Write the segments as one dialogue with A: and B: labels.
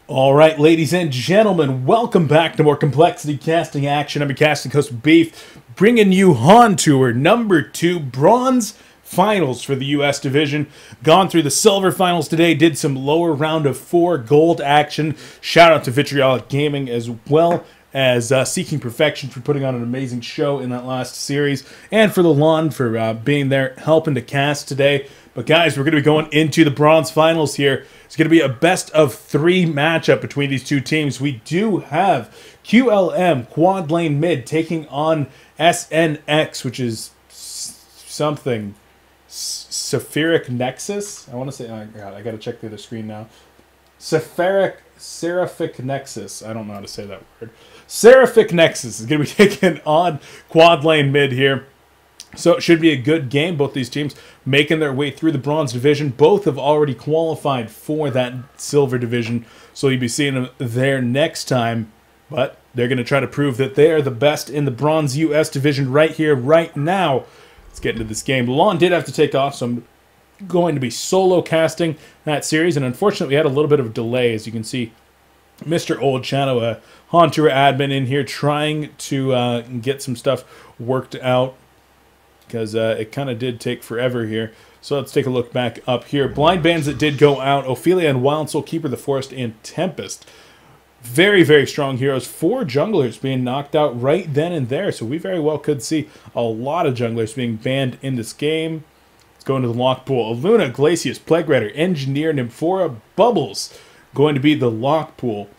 A: All right, ladies and gentlemen, welcome back to more Complexity Casting action. I'm your casting host, Beef, bringing you HoN Tour number 2 Bronze Finals for the U.S. Division. Gone through the Silver Finals today, did some lower round of 4 gold action. Shout out to Vitriolic Gaming as well as Seeking Perfection for putting on an amazing show in that last series, and for the lawn for being there helping to cast today. But guys, we're going to be going into the Bronze Finals here. It's going to be a best-of-3 matchup between these two teams. We do have QLM, Quadlane Mid, taking on SNX, which is something. Seraphic Nexus? I want to say, oh God, I got to check the other screen now. Seraphic Nexus. I don't know how to say that word. Seraphic Nexus is going to be taking on Quadlane Mid here. So it should be a good game. Both these teams making their way through the Bronze Division. Both have already qualified for that Silver Division. So you'll be seeing them there next time. But they're going to try to prove that they are the best in the Bronze US Division right here, right now. Let's get into this game. Lawn did have to take off, so I'm going to be solo casting that series. And unfortunately, we had a little bit of a delay. As you can see, Mr. Old Shadow, a HoN Tour admin in here, trying to get some stuff worked out, because it kind of did take forever here. So let's take a look back up here. Blind bands that did go out: Ophelia and Wild Soul, Keeper of the Forest, and Tempest. Very, very strong heroes. 4 junglers being knocked out right then and there. So we very well could see a lot of junglers being banned in this game. Let's go into the lock pool. Aluna, Glacius, Plague Rider, Engineer, Nymphora, Bubbles going to be the lock pool.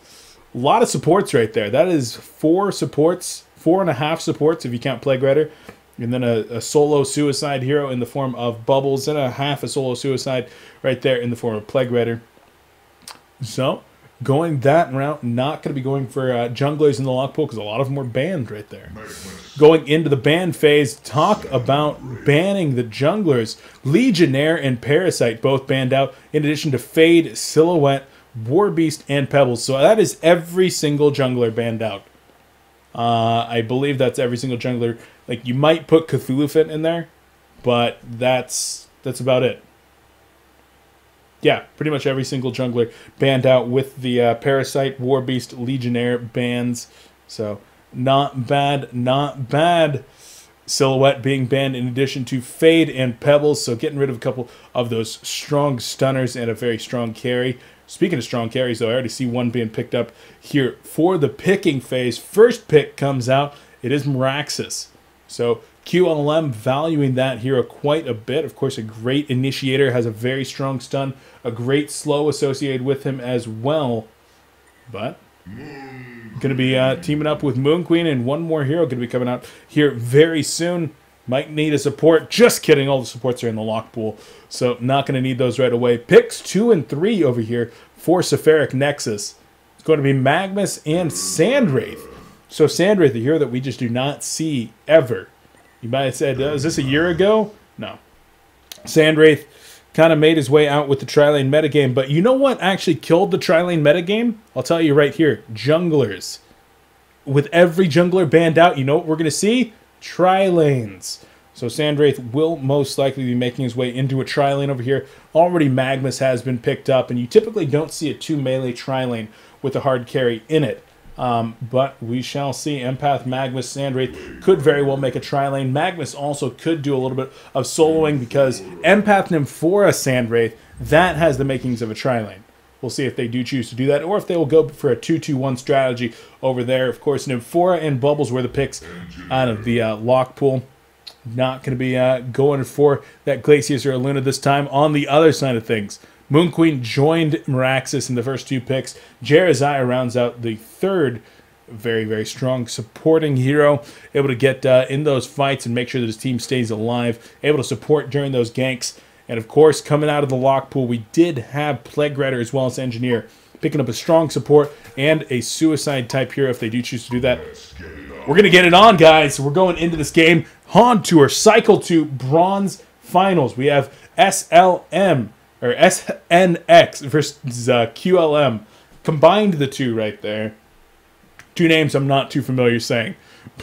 A: A lot of supports right there. That is 4 supports, 4.5 supports if you count Plague Rider. And then a solo suicide hero in the form of Bubbles, and a half a solo suicide right there in the form of Plague Rider. So, going that route, not going to be going for junglers in the lock pool because a lot of them were banned right there. Going into the ban phase, talk about banning the junglers. Legionnaire and Parasite both banned out, in addition to Fade, Silhouette, Warbeast, and Pebbles. So that is every single jungler banned out. I believe that's every single jungler. Like, you might put Cthulhu Fit in there, but that's about it. Yeah, pretty much every single jungler banned out with the Parasite, Warbeast, Legionnaire bans. So, not bad, not bad. Silhouette being banned in addition to Fade and Pebbles. So, getting rid of a couple of those strong stunners and a very strong carry. Speaking of strong carries, though, I already see one being picked up here for the picking phase. First pick comes out. It is Meraxis. So QLM valuing that hero quite a bit. Of course, a great initiator, has a very strong stun, a great slow associated with him as well. But going to be teaming up with Moon Queen, and one more hero going to be coming out here very soon. Might need a support. Just kidding. All the supports are in the lock pool, so not going to need those right away. Picks 2 and 3 over here for Seraphic Nexus. It's going to be Magnus and Sandwraith. So Sandwraith, the hero that we just do not see ever. You might have said, is this a year ago? No. Sandwraith kind of made his way out with the tri-lane metagame, but you know what actually killed the tri-lane metagame? I'll tell you right here. Junglers. With every jungler banned out, you know what we're going to see? Tri-lanes. So Sandwraith will most likely be making his way into a tri-lane over here. Already Magnus has been picked up, and you typically don't see a 2 melee tri-lane with a hard carry in it. But we shall see. Empath, Magnus, Sandwraith could very well make a tri-lane. Magnus also could do a little bit of soloing, because Empath, Nymphora, Sandwraith, that has the makings of a tri-lane. We'll see if they do choose to do that, or if they will go for a 2-2-1 strategy over there. Of course, Nymphora and Bubbles were the picks out of the lock pool. Not going to be going for that Glacius or Aluna this time. On the other side of things, Moon Queen joined Meraxis in the first 2 picks. Jeraziah rounds out the third. Very, very strong supporting hero. Able to get in those fights and make sure that his team stays alive. Able to support during those ganks. And of course, coming out of the lock pool, we did have Plague Rider as well as Engineer, picking up a strong support and a suicide type hero if they do choose to do that. We're going to get it on, guys. We're going into this game. HoN Tour Cycle 2 Bronze Finals. We have SLM, or SNX versus QLM. Combined the two right there. 2 names I'm not too familiar saying.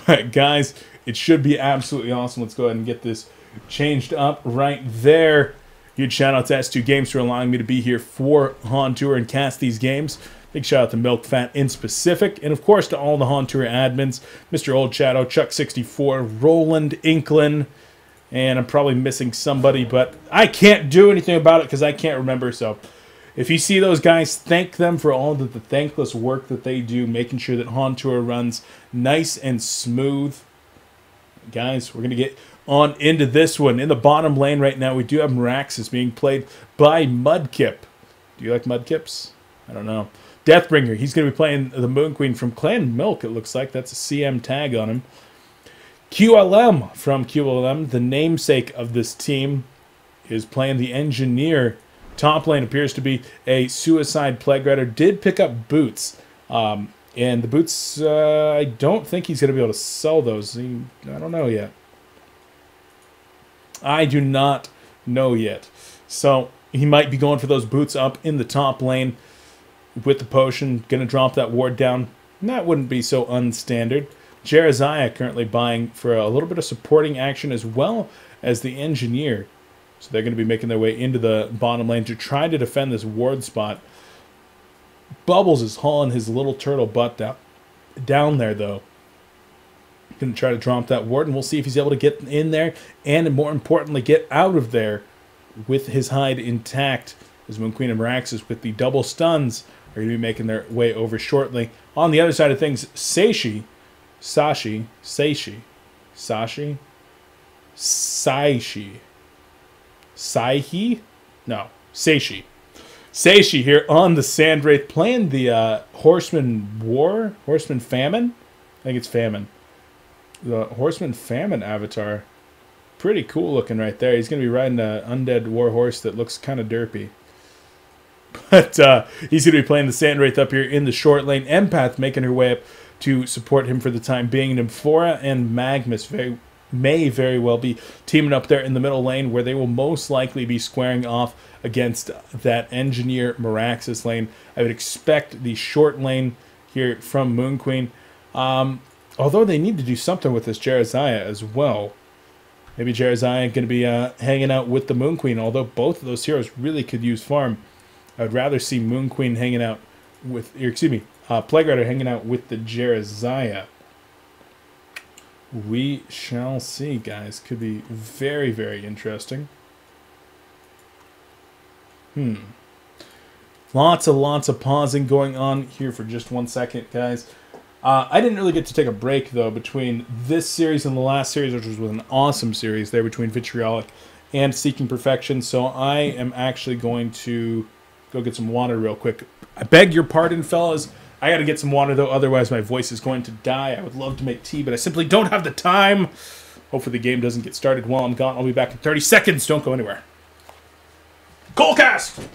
A: But guys, it should be absolutely awesome. Let's go ahead and get this changed up right there. Huge shout out to S2 Games for allowing me to be here for HoN Tour and cast these games. Big shout out to Milk Fat in specific. And of course to all the HoN Tour admins, Mr. Old Shadow, Chuck64, Roland Inklin, and I'm probably missing somebody, but I can't do anything about it because I can't remember. So if you see those guys, thank them for all the thankless work that they do, making sure that HoN Tour runs nice and smooth. Guys, we're going to get on into this one. In the bottom lane right now, we do have Meraxes being played by Mudkip. Do you like Mudkips? I don't know. Deathbringer, he's going to be playing the Moon Queen from Clan Milk, it looks like. That's a CM tag on him. QLM from QLM, the namesake of this team, is playing the Engineer. Top lane appears to be a Suicide Plague Rider. Did pick up boots. And the boots, I don't think he's going to be able to sell those. I don't know yet. I do not know yet. So he might be going for those boots up in the top lane with the potion. Going to drop that ward down. That wouldn't be so unstandard. Jeraziah currently buying for a little bit of supporting action as well as the Engineer. So they're going to be making their way into the bottom lane to try to defend this ward spot. Bubbles is hauling his little turtle butt down there, though. Going to try to drop that ward, and we'll see if he's able to get in there and, more importantly, get out of there with his hide intact. As Moon Queen and Meraxes with the double stuns are going to be making their way over shortly. On the other side of things, Sashi, Seishi here on the Sandwraith playing the Horseman Famine? I think it's Famine. The Horseman Famine avatar. Pretty cool looking right there. He's going to be riding an undead war horse that looks kind of derpy. But he's going to be playing the Sandwraith up here in the short lane. Empath making her way up to support him for the time being. Nymphora and Magnus may very well be teaming up there in the middle lane, where they will most likely be squaring off against that Engineer Meraxes lane. I would expect the short lane here from Moon Queen. Although they need to do something with this Jeraziah as well. Maybe Jeraziah going to be hanging out with the Moon Queen, although both of those heroes really could use farm. I would rather see Moon Queen hanging out with, Plague Rider hanging out with the Jeraziah. We shall see, guys. Could be very, very interesting. Lots of pausing going on here for just 1 second, guys. I didn't really get to take a break, though, between this series and the last series, which was an awesome series there between Vitriolic and Seeking Perfection. So I am actually going to go get some water real quick. I beg your pardon, fellas. I got to get some water, though. Otherwise, my voice is going to die. I would love to make tea, but I simply don't have the time. Hopefully, the game doesn't get started while I'm gone. I'll be back in 30 seconds. Don't go anywhere. coLcast!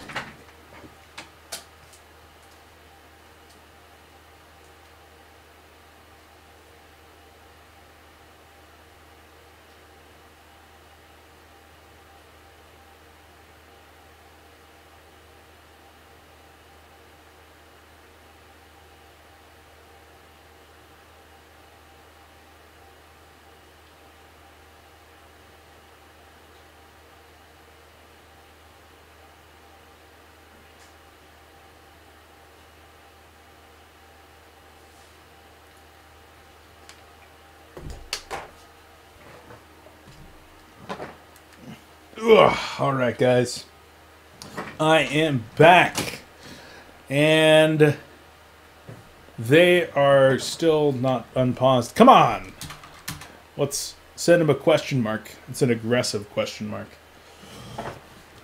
A: Alright, guys. I am back. And they are still not unpaused. Come on! Let's send him a question mark. It's an aggressive question mark.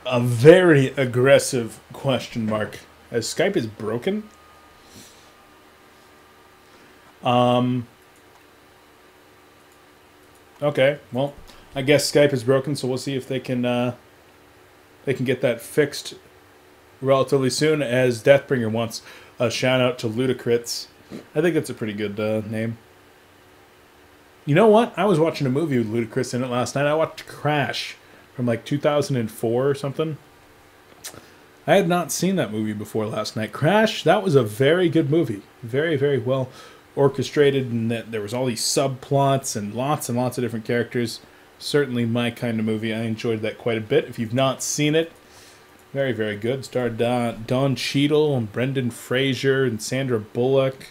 A: A very aggressive question mark. As Skype is broken? Okay, well, I guess Skype is broken, so we'll see if they can get that fixed relatively soon, as Deathbringer wants a shout out to Ludacris. I think that's a pretty good name. You know what? I was watching a movie with Ludacris in it last night. I watched Crash from like 2004 or something. I had not seen that movie before last night. Crash, that was a very good movie. Very, very well orchestrated, and that there was all these subplots and lots of different characters. Certainly my kind of movie. I enjoyed that quite a bit. If you've not seen it, Very, very good. Starred Don Cheadle and Brendan Fraser and Sandra Bullock.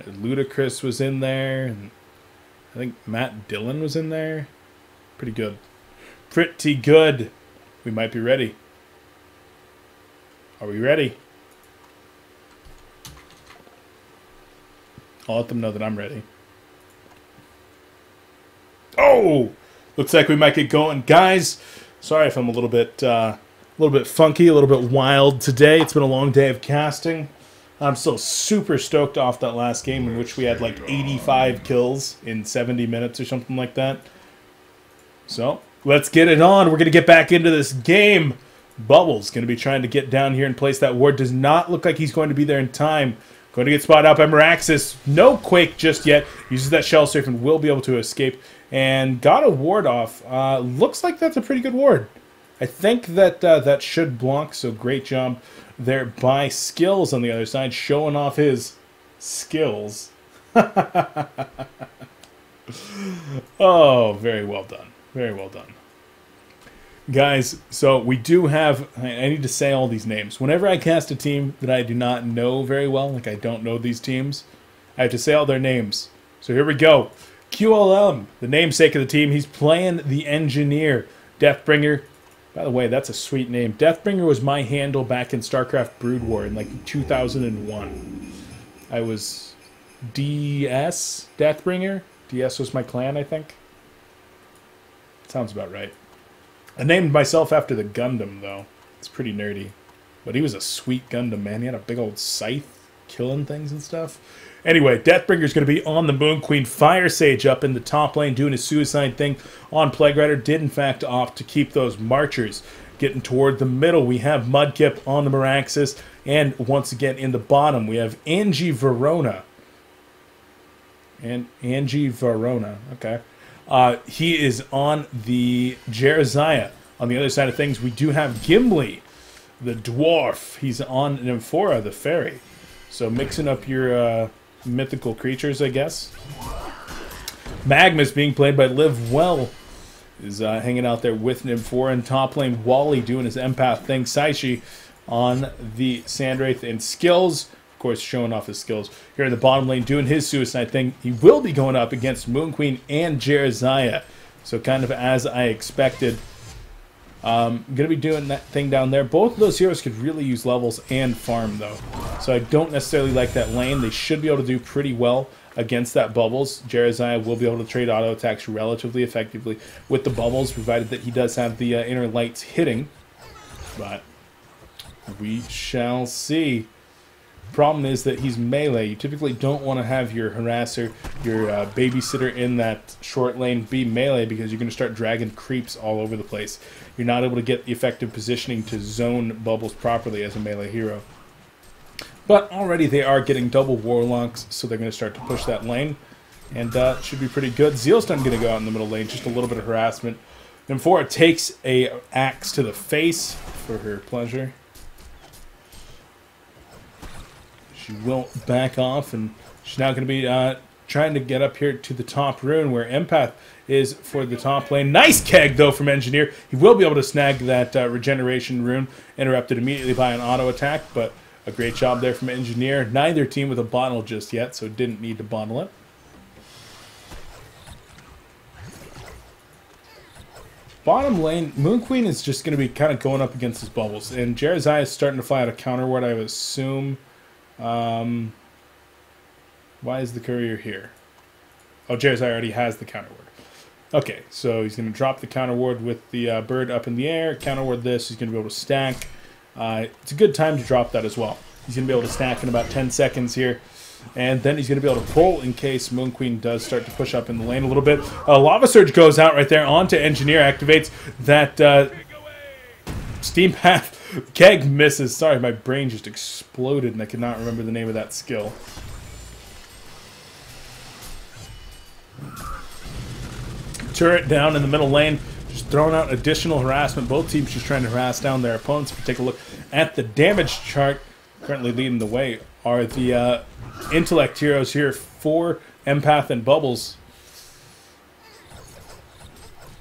A: Ludacris was in there. And I think Matt Dillon was in there. Pretty good. Pretty good. We might be ready. Are we ready? I'll let them know that I'm ready. Oh! Looks like we might get going. Guys, sorry if I'm a little bit funky, a little bit wild today. It's been a long day of casting. I'm still super stoked off that last game in which we had like 85 kills in 70 minutes or something like that. So, let's get it on. We're going to get back into this game. Bubbles going to be trying to get down here and place that ward. Does not look like he's going to be there in time. Going to get spotted out by Meraxis. No Quake just yet. Uses that Shell Strafe and will be able to escape. And got a ward off. Looks like that's a pretty good ward. I think that that should block, so great job there by Skills on the other side, showing off his skills. Oh, very well done. Very well done. Guys, so we do have... I need to say all these names. Whenever I cast a team that I do not know very well, like I don't know these teams, I have to say all their names. So here we go. QLM, the namesake of the team. He's playing the Engineer. Deathbringer. By the way, that's a sweet name. Deathbringer was my handle back in StarCraft Brood War in like 2001. I was DS Deathbringer. DS was my clan, I think. Sounds about right. I named myself after the Gundam, though. It's pretty nerdy. But he was a sweet Gundam, man. He had a big old scythe killing things and stuff. Anyway, Deathbringer's going to be on the Moon Queen. Fire Sage up in the top lane doing his suicide thing on Plague Rider. Did, in fact, opt to keep those Marchers getting toward the middle. We have Mudkip on the Meraxis. And once again, in the bottom, we have Angie Verona. And Angie Verona, okay. He is on the Jeraziah. On the other side of things, we do have Gimli, the Dwarf. He's on Nymphora, the Fairy. So mixing up your mythical creatures, I guess. Magma's being played by Live Well. Is hanging out there with Nymphora. And top lane, Wally doing his empath thing. Saishi on the Sandwraith and Skills. Of course, showing off his skills. Here in the bottom lane, doing his suicide thing. He will be going up against Moon Queen and Jeraziah. So kind of as I expected. Going to be doing that thing down there. Both of those heroes could really use levels and farm, though. So I don't necessarily like that lane. They should be able to do pretty well against that Bubbles. Jeraziah will be able to trade auto attacks relatively effectively with the Bubbles, provided that he does have the inner lights hitting. But we shall see. Problem is that he's melee. You typically don't want to have your harasser, your babysitter in that short lane be melee because you're going to start dragging creeps all over the place. You're not able to get the effective positioning to zone Bubbles properly as a melee hero. But already they are getting double Warlocks, so they're going to start to push that lane. And should be pretty good. Zealstun going to go out in the middle lane, just a little bit of harassment. Nymphora takes a axe to the face for her pleasure. She will back off, and she's now going to be trying to get up here to the top rune where Empath is for the top lane. Nice keg, though, from Engineer. He will be able to snag that regeneration rune, interrupted immediately by an auto attack, but a great job there from Engineer. Neither team with a bottle just yet, so didn't need to bottle it. Bottom lane, Moon Queen is just going to be kind of going up against his Bubbles, and Jeraziah is starting to fly out a counter ward, I would assume. Why is the courier here? Oh, Jeraziah already has the counter ward. Okay, so he's going to drop the counter ward with the bird up in the air, counter ward this, he's going to be able to stack. It's a good time to drop that as well. He's going to be able to stack in about 10 seconds here. And then he's going to be able to pull in case Moon Queen does start to push up in the lane a little bit. Lava Surge goes out right there onto Engineer, activates that Steam Path. Keg misses. Sorry, my brain just exploded and I could not remember the name of that skill. Turret down in the middle lane. Just throwing out additional harassment. Both teams just trying to harass down their opponents. If you take a look at the damage chart, currently leading the way are the intellect heroes here for Empath and Bubbles.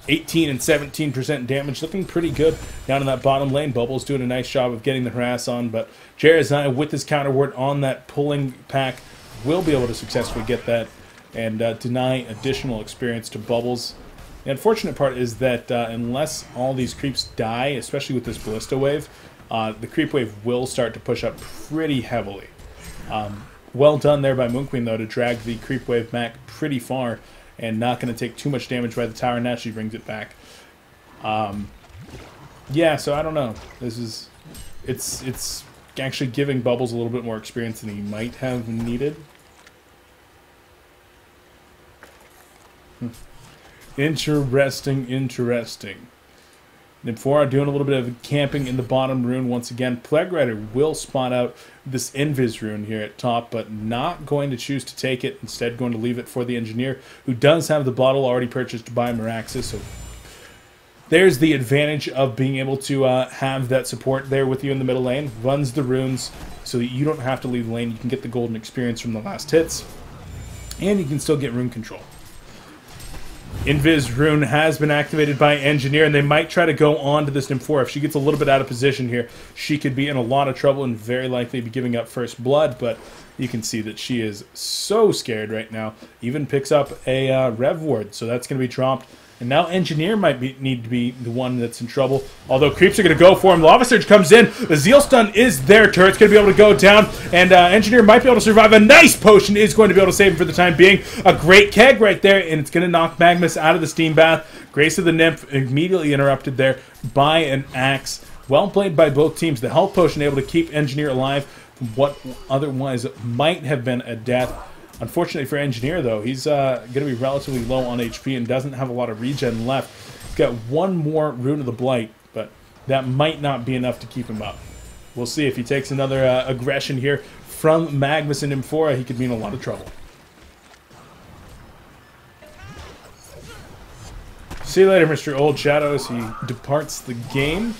A: 18 and 17% damage, looking pretty good down in that bottom lane. Bubble's doing a nice job of getting the harass on, but Jarazai with his counter ward on that pulling pack will be able to successfully get that and deny additional experience to Bubbles. The unfortunate part is that unless all these creeps die, especially with this Ballista wave, the creep wave will start to push up pretty heavily. Well done there by Moon Queen, though, to drag the creep wave back pretty far and not going to take too much damage by the tower. Now she brings it back. Yeah, so I don't know. It's actually giving Bubbles a little bit more experience than he might have needed. Interesting. Nymphora doing a little bit of camping in the bottom rune once again. Plague Rider will spot out this Invis rune here at top, but not going to choose to take it. Instead, going to leave it for the Engineer, who does have the bottle already purchased by Meraxis. So there's the advantage of being able to have that support there with you in the middle lane. Runs the runes so that you don't have to leave the lane. You can get the golden experience from the last hits, and you can still get rune control. Invis rune has been activated by Engineer, and they might try to go on to this Nymphora. If she gets a little bit out of position here, she could be in a lot of trouble and very likely be giving up first blood, but you can see that she is so scared right now. Even picks up a Rev Ward, so that's going to be dropped. And now Engineer might need to be the one that's in trouble. Although creeps are going to go for him. Lava Surge comes in. The Zeal Stun is there. Turret's going to be able to go down. And Engineer might be able to survive. A nice potion is going to be able to save him for the time being. A great keg right there. And it's going to knock Magnus out of the steam bath. Grace of the Nymph immediately interrupted there by an axe. Well played by both teams. The health potion able to keep Engineer alive from what otherwise might have been a death. Unfortunately for Engineer, though, he's going to be relatively low on HP and doesn't have a lot of regen left. He's got one more Rune of the Blight, but that might not be enough to keep him up. We'll see if he takes another aggression here from Magnus and Nymphora. He could be in a lot of trouble. See you later, Mr. Old Shadow, as he departs the game.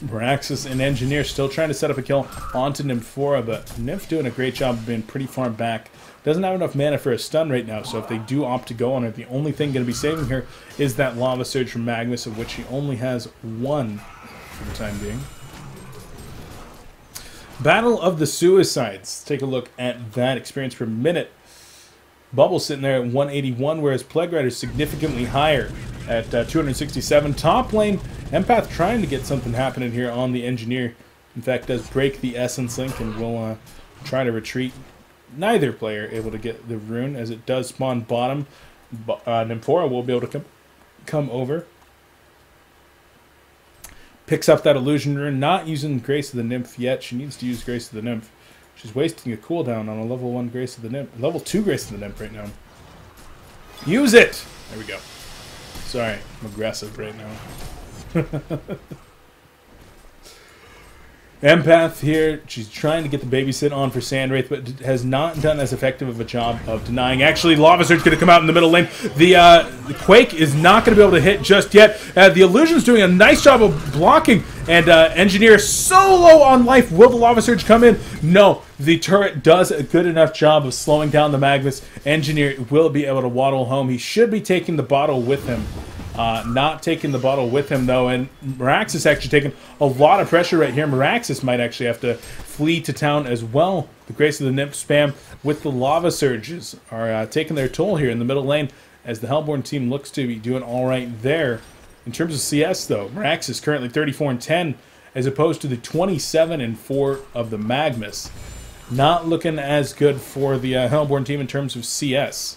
A: Meraxis and Engineer still trying to set up a kill onto Nymphora, but Nymph doing a great job of being pretty far back. Doesn't have enough mana for a stun right now, so if they do opt to go on her, the only thing going to be saving her is that Lava Surge from Magnus, of which she only has one for the time being. Battle of the Suicides. Let's take a look at that experience per minute. Bubble's sitting there at 181, whereas Plague Rider's significantly higher at 267. Top lane, Empath trying to get something happening here on the Engineer. In fact, does break the Essence Link and will try to retreat. Neither player able to get the rune, as it does spawn bottom. Nymphora will be able to come over. Picks up that Illusion rune, not using Grace of the Nymph yet. She needs to use Grace of the Nymph. She's wasting a cooldown on a level 1 Grace of the Nymph. Level 2 Grace of the Nymph right now. Use it! There we go. Sorry, I'm aggressive right now. Empath here, she's trying to get the babysit on for Sandwraith, but has not done as effective of a job of denying. Actually, Lava Surge going to come out in the middle lane. The Quake is not going to be able to hit just yet. The Illusion's doing a nice job of blocking, and Engineer so low on life. Will the Lava Surge come in? No. The turret does a good enough job of slowing down the Magnus. Engineer will be able to waddle home. He should be taking the bottle with him. Not taking the bottle with him, though, and Meraxis actually taking a lot of pressure right here. Meraxis might actually have to flee to town as well. The Grace of the Nymph spam with the Lava Surges are taking their toll here in the middle lane, as the Hellborne team looks to be doing all right there. In terms of CS, though, Meraxis currently 34 and 10, as opposed to the 27 and 4 of the Magnus. Not looking as good for the Hellborne team in terms of CS.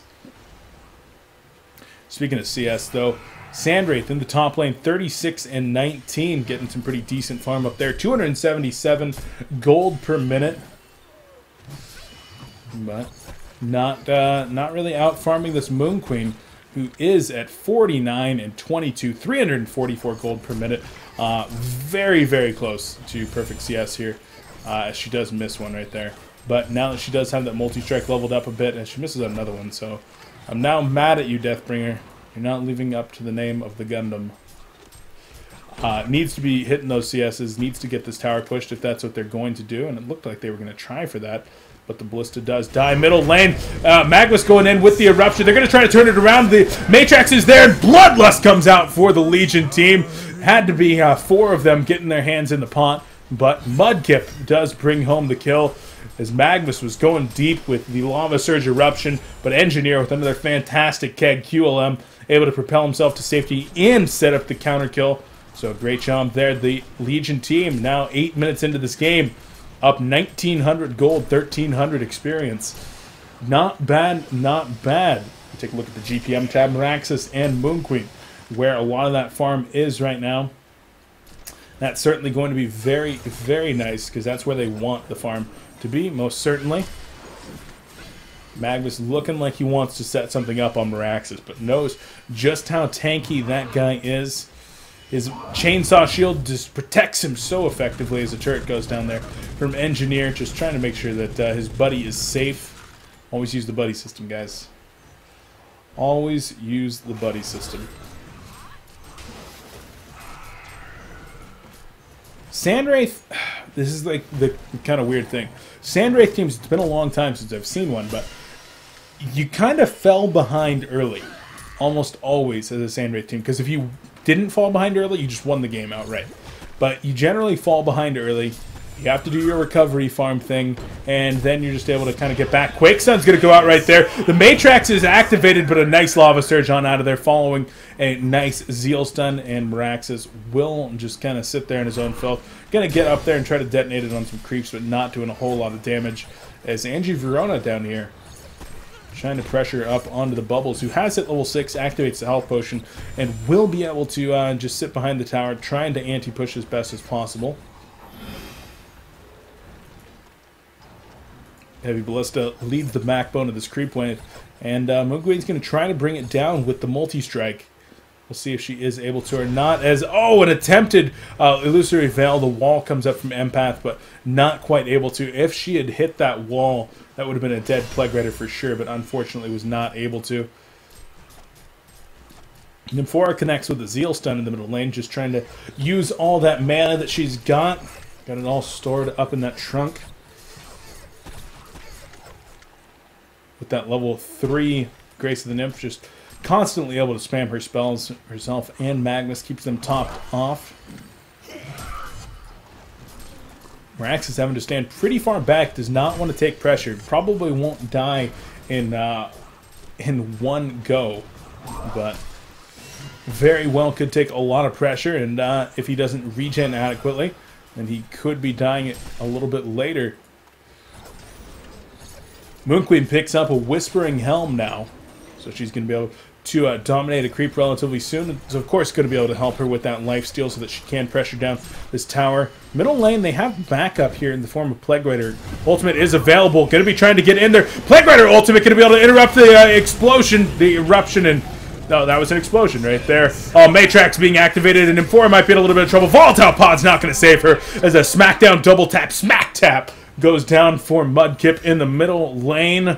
A: Speaking of CS, though, Sandwraith in the top lane, 36 and 19, getting some pretty decent farm up there. 277 gold per minute, but not really out farming this Moon Queen, who is at 49 and 22, 344 gold per minute. Very, very close to perfect CS here. She does miss one right there, but now that she does have that multi-strike leveled up a bit, and she misses another one, so I'm now mad at you, Deathbringer. You're not living up to the name of the Gundam. Needs to be hitting those CSs, needs to get this tower pushed if that's what they're going to do, and it looked like they were going to try for that. But the Ballista does die. Middle lane, Magnus going in with the Eruption. They're going to try to turn it around. The Matrax is there, and Bloodlust comes out for the Legion team. Had to be 4 of them getting their hands in the pot, but Mudkip does bring home the kill as Magnus was going deep with the Lava Surge Eruption, but Engineer with another fantastic keg QLM, able to propel himself to safety and set up the counter kill. So great job there. The Legion team now 8 minutes into this game, up 1,900 gold, 1,300 experience. Not bad, not bad. Take a look at the GPM tab, Meraxis and Moon Queen, where a lot of that farm is right now. That's certainly going to be very, very nice, because that's where they want the farm to be, most certainly. Magnus looking like he wants to set something up on Meraxis, but knows just how tanky that guy is. His chainsaw shield just protects him so effectively as the turret goes down there from Engineer, just trying to make sure that his buddy is safe. Always use the buddy system, guys. Always use the buddy system. Sandwraith, this is like the kind of weird thing. Sandwraith teams, it's been a long time since I've seen one, but you kind of fell behind early. Almost always as a Sandwraith team, because if you didn't fall behind early, you just won the game outright. But you generally fall behind early. You have to do your recovery farm thing, and then you're just able to kind of get back. Quakesun's going to go out right there. The Matrax is activated, but a nice Lava Surge on out of there, following a nice Zeal Stun, and Meraxis will just kind of sit there in his own filth. Going to get up there and try to detonate it on some creeps, but not doing a whole lot of damage. As Angie Verona down here trying to pressure up onto the Bubbles, who has hit level 6, activates the health potion, and will be able to just sit behind the tower, trying to anti-push as best as possible. Heavy Ballista leads the backbone of this creep wave, and Moonqueen's going to try to bring it down with the multi-strike. We'll see if she is able to or not, as, an attempted Illusory Veil. The wall comes up from Empath, but not quite able to. If she had hit that wall, that would have been a dead Plague Rider for sure, but unfortunately was not able to. Nymphora connects with the Zeal Stun in the middle lane, just trying to use all that mana that she's got. Got it all stored up in that trunk. With that level 3 Grace of the Nymph, just constantly able to spam her spells herself, and Magnus keeps them topped off. Meraxis having to stand pretty far back, does not want to take pressure. Probably won't die in one go, but very well could take a lot of pressure, and if he doesn't regen adequately, then he could be dying it a little bit later. Moon Queen picks up a Whispering Helm now, so she's going to be able to dominate a creep relatively soon. So of course going to be able to help her with that lifesteal so that she can pressure down this tower. Middle lane, they have backup here in the form of Plague Rider. Ultimate is available, going to be trying to get in there. Plague Rider ultimate going to be able to interrupt the explosion, the eruption, and no, that was an explosion right there. Matrax being activated, and Nymphora might be in a little bit of trouble. Volatile Pod's not going to save her as a smackdown double tap, smack tap goes down for Mudkip in the middle lane.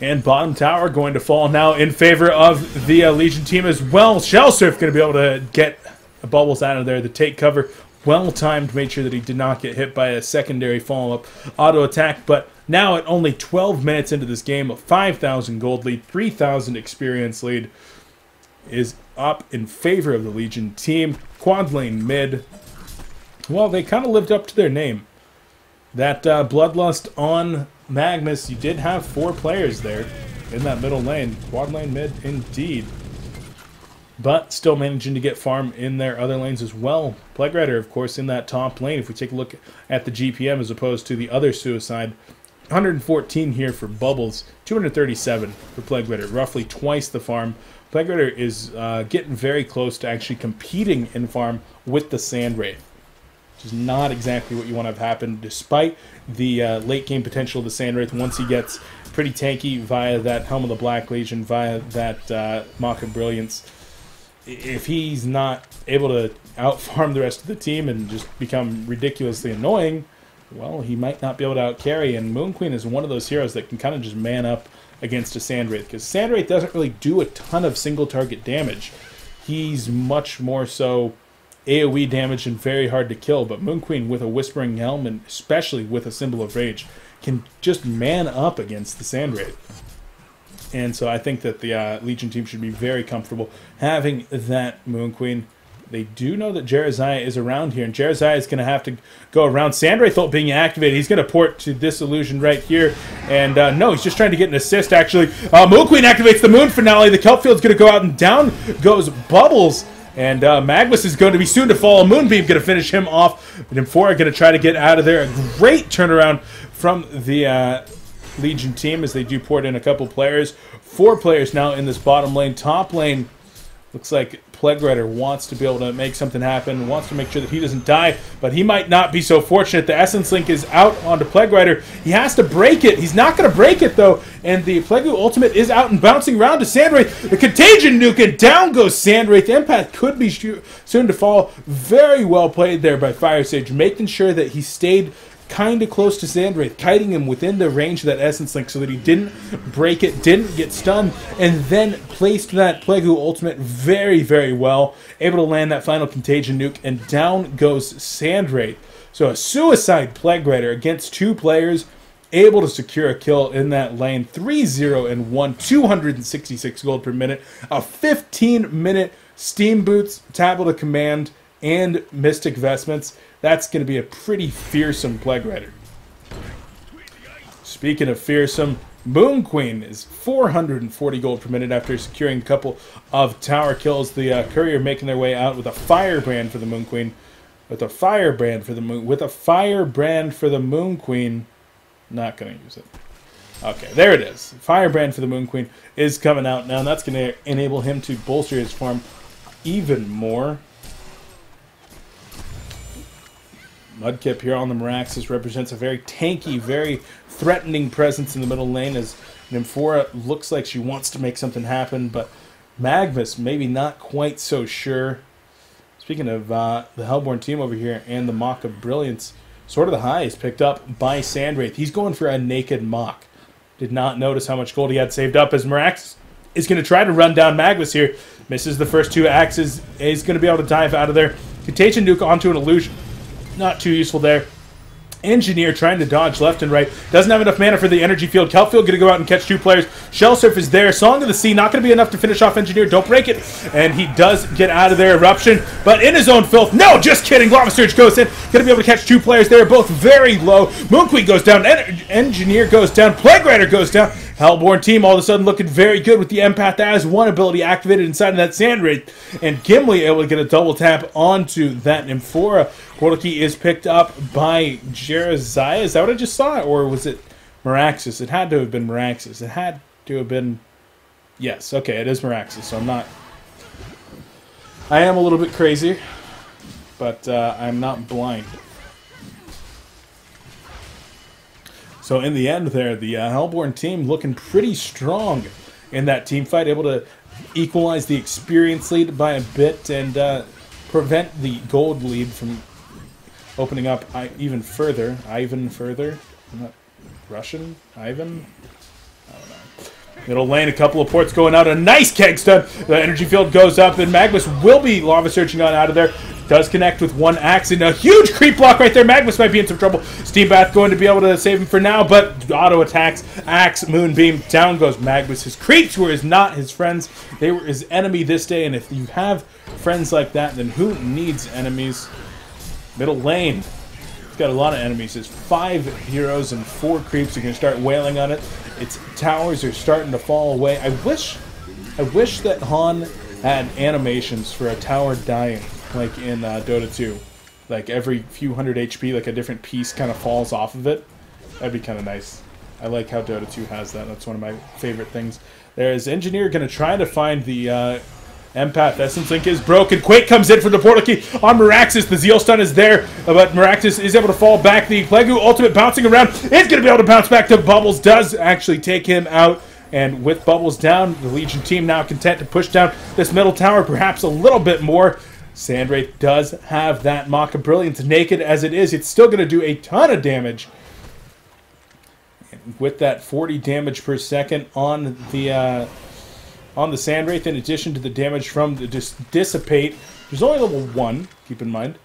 A: And bottom tower going to fall now in favor of the Legion team as well. Shellsurf going to be able to get the Bubbles out of there. The take cover, well timed, made sure that he did not get hit by a secondary follow-up auto attack. But now at only 12 minutes into this game, a 5,000 gold lead, 3,000 experience lead is up in favor of the Legion team. Quadlane Mid, well, they kind of lived up to their name. That Bloodlust on Magnus, you did have 4 players there in that middle lane. Quadlane Mid, indeed. But still managing to get farm in their other lanes as well. Plague Rider, of course, in that top lane. If we take a look at the GPM as opposed to the other Suicide, 114 here for Bubbles, 237 for Plague Rider, roughly twice the farm. Plague Rider is getting very close to actually competing in farm with the Sandwraith, which is not exactly what you want to have happen, despite the late game potential of the Sandwraith once he gets pretty tanky via that Helm of the Black Legion, via that Mock of Brilliance. If he's not able to out-farm the rest of the team and just become ridiculously annoying, well, he might not be able to out-carry, and Moon Queen is one of those heroes that can kind of just man up against a Sandwraith, because Sandwraith doesn't really do a ton of single-target damage. He's much more so AoE damage and very hard to kill, but Moon Queen with a Whispering Helm, and especially with a Symbol of Rage, can just man up against the Sand Wraith. And so I think that the Legion team should be very comfortable having that Moon Queen. They do know that Jeraziah is around here, and Jeraziah is going to have to go around. Sandwraith ult being activated. He's going to port to this illusion right here. And no, he's just trying to get an assist, actually. Moon Queen activates the Moon Finale. The Kelp Field's going to go out, and down goes Bubbles. And Magnus is going to be soon to fall. Moonbeam going to finish him off. Nymphora going to try to get out of there. A great turnaround from the Legion team as they do port in a couple players. 4 players now in this bottom lane. Top lane looks like Plague Rider wants to be able to make something happen, wants to make sure that he doesn't die, but he might not be so fortunate. The Essence Link is out onto Plague Rider. He has to break it. He's not going to break it, though, and the Plague Ultimate is out and bouncing around to Sandwraith. The Contagion Nuke, and down goes Sandwraith. Empath could be soon to fall. Very well played there by Fire Sage, making sure that he stayed kind of close to Sandwraith, kiting him within the range of that Essence Link so that he didn't break it, didn't get stunned, and then placed that Plague Ultimate very, very well. Able to land that final Contagion Nuke, and down goes Sandwraith. So a suicide Plague Rider against 2 players, able to secure a kill in that lane. 3-0 and 1, 266 gold per minute, a 15-minute Steam Boots, Tablet of Command, and Mystic Vestments. That's going to be a pretty fearsome Plague Rider. Speaking of fearsome, Moon Queen is 440 gold per minute after securing a couple of tower kills. The Courier making their way out with a Firebrand for the Moon Queen. With a Firebrand for the Moon Queen. Not going to use it. Okay, there it is. Firebrand for the Moon Queen is coming out now, and that's going to enable him to bolster his farm even more. Mudkip here on the Meraxes represents a very tanky, very threatening presence in the middle lane as Nymphora looks like she wants to make something happen, but Magnus maybe not quite so sure. Speaking of the Hellborne team over here and the Mock of Brilliance, Sword of the High is picked up by Sandwraith. He's going for a naked Mock. Did not notice how much gold he had saved up as Meraxes is going to try to run down Magnus here. Misses the first 2 axes. Is going to be able to dive out of there. Contagion Nuke onto an illusion. Not too useful there. Engineer trying to dodge left and right. Doesn't have enough mana for the energy field. Kelpfield going to go out and catch 2 players. Shell Surf is there. Song of the Sea not going to be enough to finish off Engineer. Don't break it. And he does get out of there. Eruption, but in his own filth. No, just kidding. Lava Surge goes in. Going to be able to catch 2 players there. Both very low. Moon Queen goes down. Engineer goes down. Plague Rider goes down. Hellborne team all of a sudden looking very good with the Empath as 1 ability activated inside of that Sandwraith. And Gimli able to get a double tap onto that Nymphora. Portal Key is picked up by Jeraziah. Is that what I just saw? Or was it Meraxes? It had to have been Meraxes. It had to have been... Yes, okay, it is Meraxes, so I'm not... I am a little bit crazy, but I'm not blind. So in the end there, the Hellborne team looking pretty strong in that team fight, able to equalize the experience lead by a bit and prevent the gold lead from opening up even further. Ivan further? Not Russian? Ivan? I don't know. Middle lane, a couple of ports going out. A nice keg stun. The energy field goes up, and Magnus will be lava searching on out of there. Does connect with 1 axe, and a huge creep block right there. Magnus might be in some trouble. Steam Bath going to be able to save him for now, but auto attacks. Axe, Moonbeam, down goes Magnus. His creeps were not his friends. They were his enemy this day, and if you have friends like that, then who needs enemies? Middle lane. It's got a lot of enemies. There's 5 heroes and 4 creeps. You're going to start wailing on it. Its towers are starting to fall away. I wish that HoN had animations for a tower dying, like in Dota 2. Like every few hundred HP, like a different piece kind of falls off of it. That'd be kind of nice. I like how Dota 2 has that. That's one of my favorite things. There's Engineer going to try to find the Empath. Essence Link is broken. Quake comes in for the Portal Key on Meraxes. The Zeal Stun is there, but Meraxes is able to fall back. The Plague Ultimate bouncing around is going to be able to bounce back to Bubbles. Does actually take him out. And with Bubbles down, the Legion team now content to push down this middle tower perhaps a little bit more. Sandwraith does have that Mock of Brilliance. Naked as it is, it's still going to do a ton of damage. And with that 40 damage per second on the Sandwraith, in addition to the damage from the Dissipate, He's only level 1, keep in mind.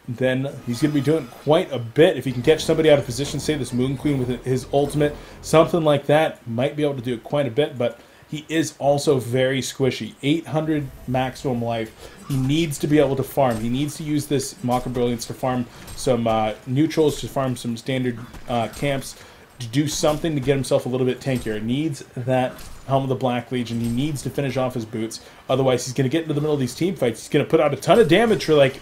A: Then he's going to be doing quite a bit. If he can catch somebody out of position, say this Moon Queen with his ultimate, something like that, might be able to do it quite a bit, but he is also very squishy. 800 maximum life. He needs to be able to farm. He needs to use this Mock of Brilliance to farm some neutrals, to farm some standard camps, to do something to get himself a little bit tankier. He needs that Helm of the Black Legion. He needs to finish off his boots. Otherwise, he's going to get into the middle of these team fights. He's going to put out a ton of damage for like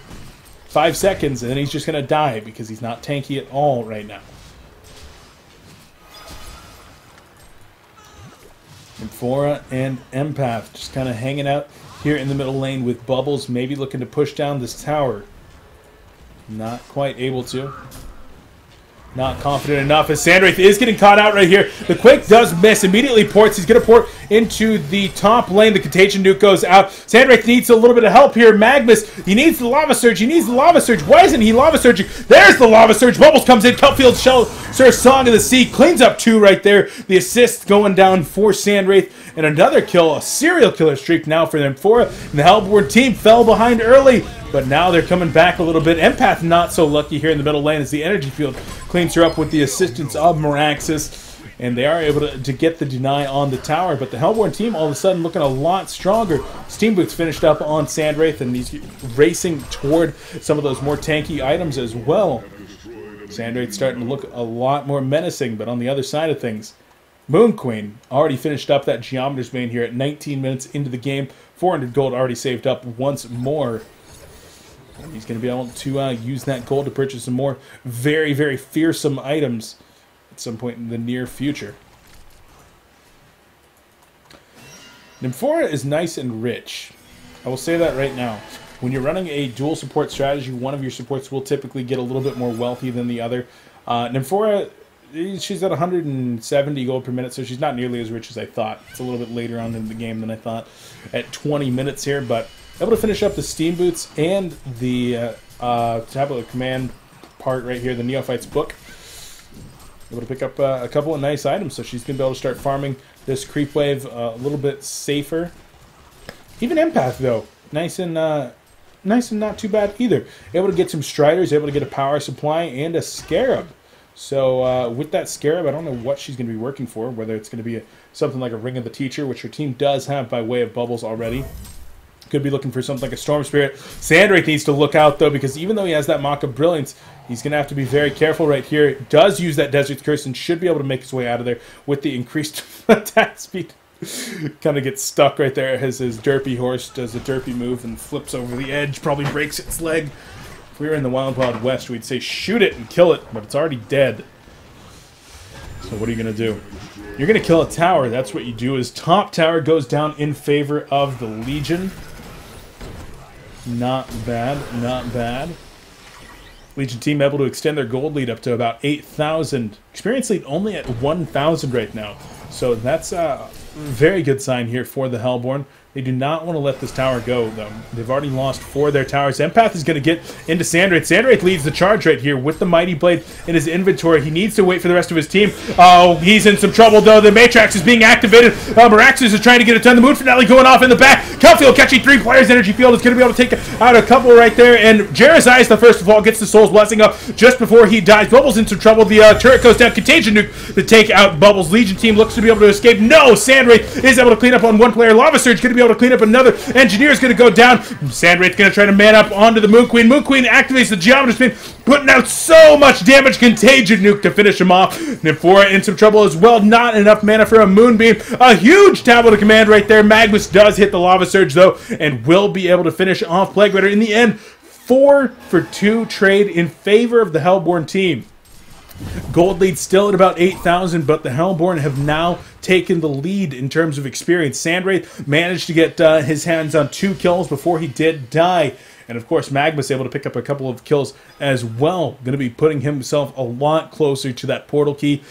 A: 5 seconds, and then he's just going to die because he's not tanky at all right now. Amphora and Empath just kind of hanging out here in the middle lane with Bubbles, maybe looking to push down this tower. Not quite able to. Not confident enough as Sandwraith is getting caught out right here. The Quake does miss. Immediately ports. He's going to port into the top lane. The Contagion Nuke goes out. Sandwraith needs a little bit of help here. Magnus, he needs the Lava Surge. He needs the Lava Surge. Why isn't he Lava Surging? There's the Lava Surge. Bubbles comes in. Cutfield Sir Song of the Sea cleans up 2 right there. The assist going down for Sandwraith. And another kill. A serial killer streak now for them. And the Hellborne team fell behind early. But now they're coming back a little bit. Empath not so lucky here in the middle lane as the energy field cleans her up with the assistance of Meraxis. And they are able to get the deny on the tower. But the Hellborne team all of a sudden looking a lot stronger. Steam Boots finished up on Sandwraith, and he's racing toward some of those more tanky items as well. Sandwraith starting to look a lot more menacing, but on the other side of things, Moon Queen already finished up that Geometer's Bane here at 19 minutes into the game. 400 gold already saved up once more. He's going to be able to use that gold to purchase some more very, very fearsome items at some point in the near future. Nymphora is nice and rich. I will say that right now. When you're running a dual support strategy, one of your supports will typically get a little bit more wealthy than the other. Nymphora, she's at 170 gold per minute, so she's not nearly as rich as I thought. It's a little bit later on in the game than I thought at 20 minutes here, but able to finish up the Steam Boots and the Tablet of Command part right here, the Neophyte's Book. Able to pick up a couple of nice items, so she's going to be able to start farming this creep wave a little bit safer. Even Empath, though, nice and not too bad either. Able to get some Striders, able to get a power supply and a Scarab. So with that Scarab, I don't know what she's going to be working for, whether it's going to be something like a Ring of the Teacher, which her team does have by way of Bubbles already. Could be looking for something like a Storm Spirit. Sandwraith needs to look out, though, because even though he has that Mock of Brilliance, he's going to have to be very careful right here. Does use that Desert's Curse and should be able to make his way out of there with the increased attack speed. Kind of gets stuck right there as his derpy horse does a derpy move and flips over the edge, probably breaks its leg. If we were in the Wild Wild West, we'd say shoot it and kill it, but it's already dead. So what are you going to do? You're going to kill a tower. That's what you do. Is top tower goes down in favor of the Legion. Not bad, not bad. Legion team able to extend their gold lead up to about 8,000. Experience lead only at 1,000 right now. So that's a very good sign here for the Hellborne. They do not want to let this tower go, though. They've already lost 4 of their towers. Empath is going to get into Sandwraith. Sandwraith leads the charge right here with the Mighty Blade in his inventory. He needs to wait for the rest of his team. Oh, he's in some trouble, though. The Matrax is being activated. Meraxis is trying to get it done. The Moon Finale going off in the back. Cutfield catching 3 players. Energy Field is going to be able to take out a couple right there. And Jerizai's the first of all gets the Soul's Blessing up just before he dies. Bubbles in some trouble. The turret goes down. Contagion Nuke to take out Bubbles. Legion team looks to be able to escape. No! Sandwraith is able to clean up on one player. Lava Surge going to be able to clean up another. Engineer's going to go down. Sandwraith going to try to man up onto the Moon Queen. Moon Queen activates the Geometer's Bane, putting out so much damage. Contagion Nuke to finish him off. Nymphora in some trouble as well. Not enough mana for a Moonbeam. A huge Tablet of Command right there. Magnus does hit the Lava Surge, though, and will be able to finish off Plague Rider. In the end, 4-for-2 trade in favor of the Hellborne team. Gold lead still at about 8,000, but the Hellborne have now taken the lead in terms of experience. Sandwraith managed to get his hands on 2 kills before he did die. And of course, Magnus able to pick up a couple of kills as well. Going to be putting himself a lot closer to that portal key.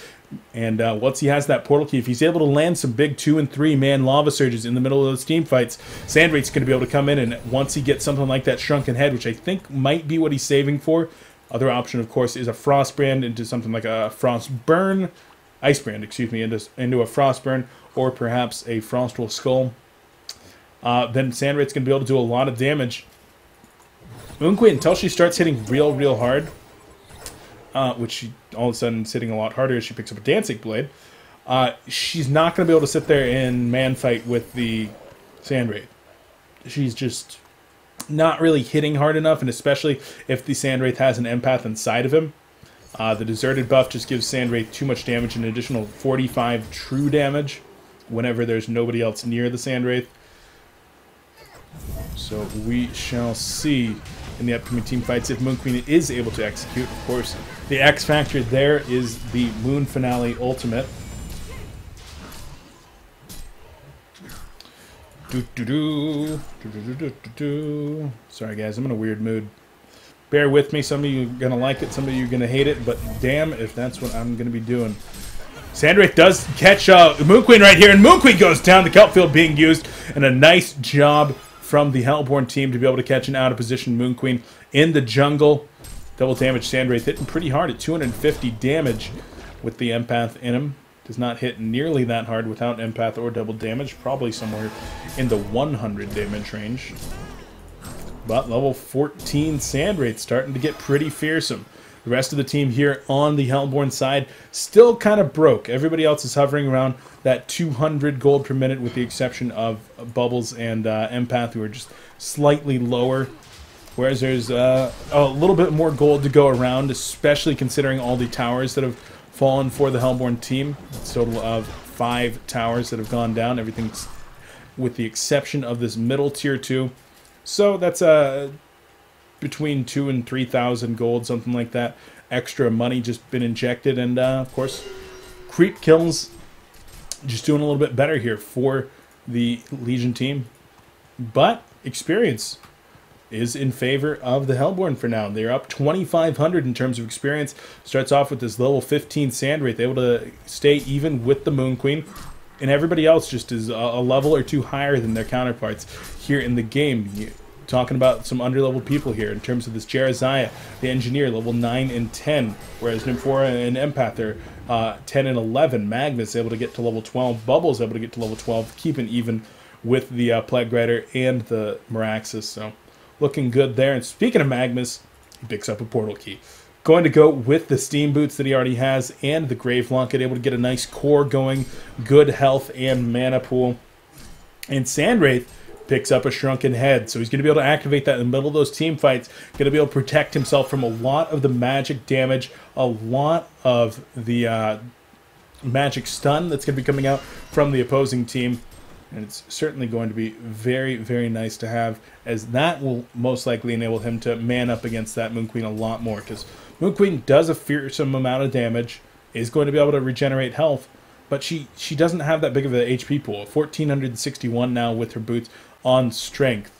A: And once he has that portal key, if he's able to land some big 2- and 3-man lava surges in the middle of those team fights, Sandwraith's going to be able to come in, and once he gets something like that Shrunken Head, which I think might be what he's saving for. Other option, of course, is a Frostbrand into something like a Frostburn, Icebrand, excuse me, into a Frostburn, or perhaps a Frostwolf Skull. then Sandwraith's going to be able to do a lot of damage. Moon Queen, until she starts hitting real hard, which she all of a sudden is hitting a lot harder as she picks up a Dancing Blade, she's not going to be able to sit there and man fight with the Sandwraith. She's just not really hitting hard enough, and especially if the Sandwraith has an empath inside of him. The Deserted buff just gives Sandwraith too much damage, an additional 45 true damage whenever there's nobody else near the Sandwraith. So we shall see in the upcoming team fights if Moon Queen is able to execute. Of course, the X factor there is the Moon Finale ultimate. Sorry guys, I'm in a weird mood. Bear with me, some of you are going to like it, some of you are going to hate it, but damn if that's what I'm going to be doing. Sandwraith does catch Moon Queen right here, and Moon Queen goes down, the kelp field being used, and a nice job from the Hellborne team to be able to catch an out-of-position Moon Queen in the jungle. Double damage Sandwraith hitting pretty hard at 250 damage with the empath in him. Does not hit nearly that hard without empath or double damage, probably somewhere in the 100 damage range. But level 14 Sandwraith starting to get pretty fearsome. The rest of the team here on the Hellborne side still kind of broke. Everybody else is hovering around that 200 gold per minute with the exception of Bubbles and Empath, who are just slightly lower. Whereas there's a little bit more gold to go around, especially considering all the towers that have fallen for the Hellborne team. It's a total of 5 towers that have gone down. Everything's with the exception of this middle tier 2. So that's between 2,000 and 3,000 gold, something like that. Extra money just been injected, and of course, creep kills just doing a little bit better here for the Legion team. But experience is in favor of the Hellborne for now. They're up 2,500 in terms of experience. Starts off with this level 15 Sandwraith, able to stay even with the Moon Queen. And everybody else just is a level or 2 higher than their counterparts here in the game. You're talking about some underleveled people here in terms of this Jeraziah, the Engineer, level 9 and 10. Whereas Nymphora and Empath are 10 and 11. Magnus able to get to level 12. Bubbles able to get to level 12, keeping even with the Plague Rider and the Meraxis. So looking good there. And speaking of Magnus, he picks up a portal key. Going to go with the Steam Boots that he already has and the Grave Locket, able to get a nice core going, good health and mana pool. And Sandwraith picks up a Shrunken Head, so he's going to be able to activate that in the middle of those team fights. Going to be able to protect himself from a lot of the magic damage, a lot of the magic stun that's going to be coming out from the opposing team. And it's certainly going to be very, very nice to have, as that will most likely enable him to man up against that Moon Queen a lot more, because Moon Queen does a fearsome amount of damage, is going to be able to regenerate health, but she doesn't have that big of an HP pool. 1,461 now with her boots on strength.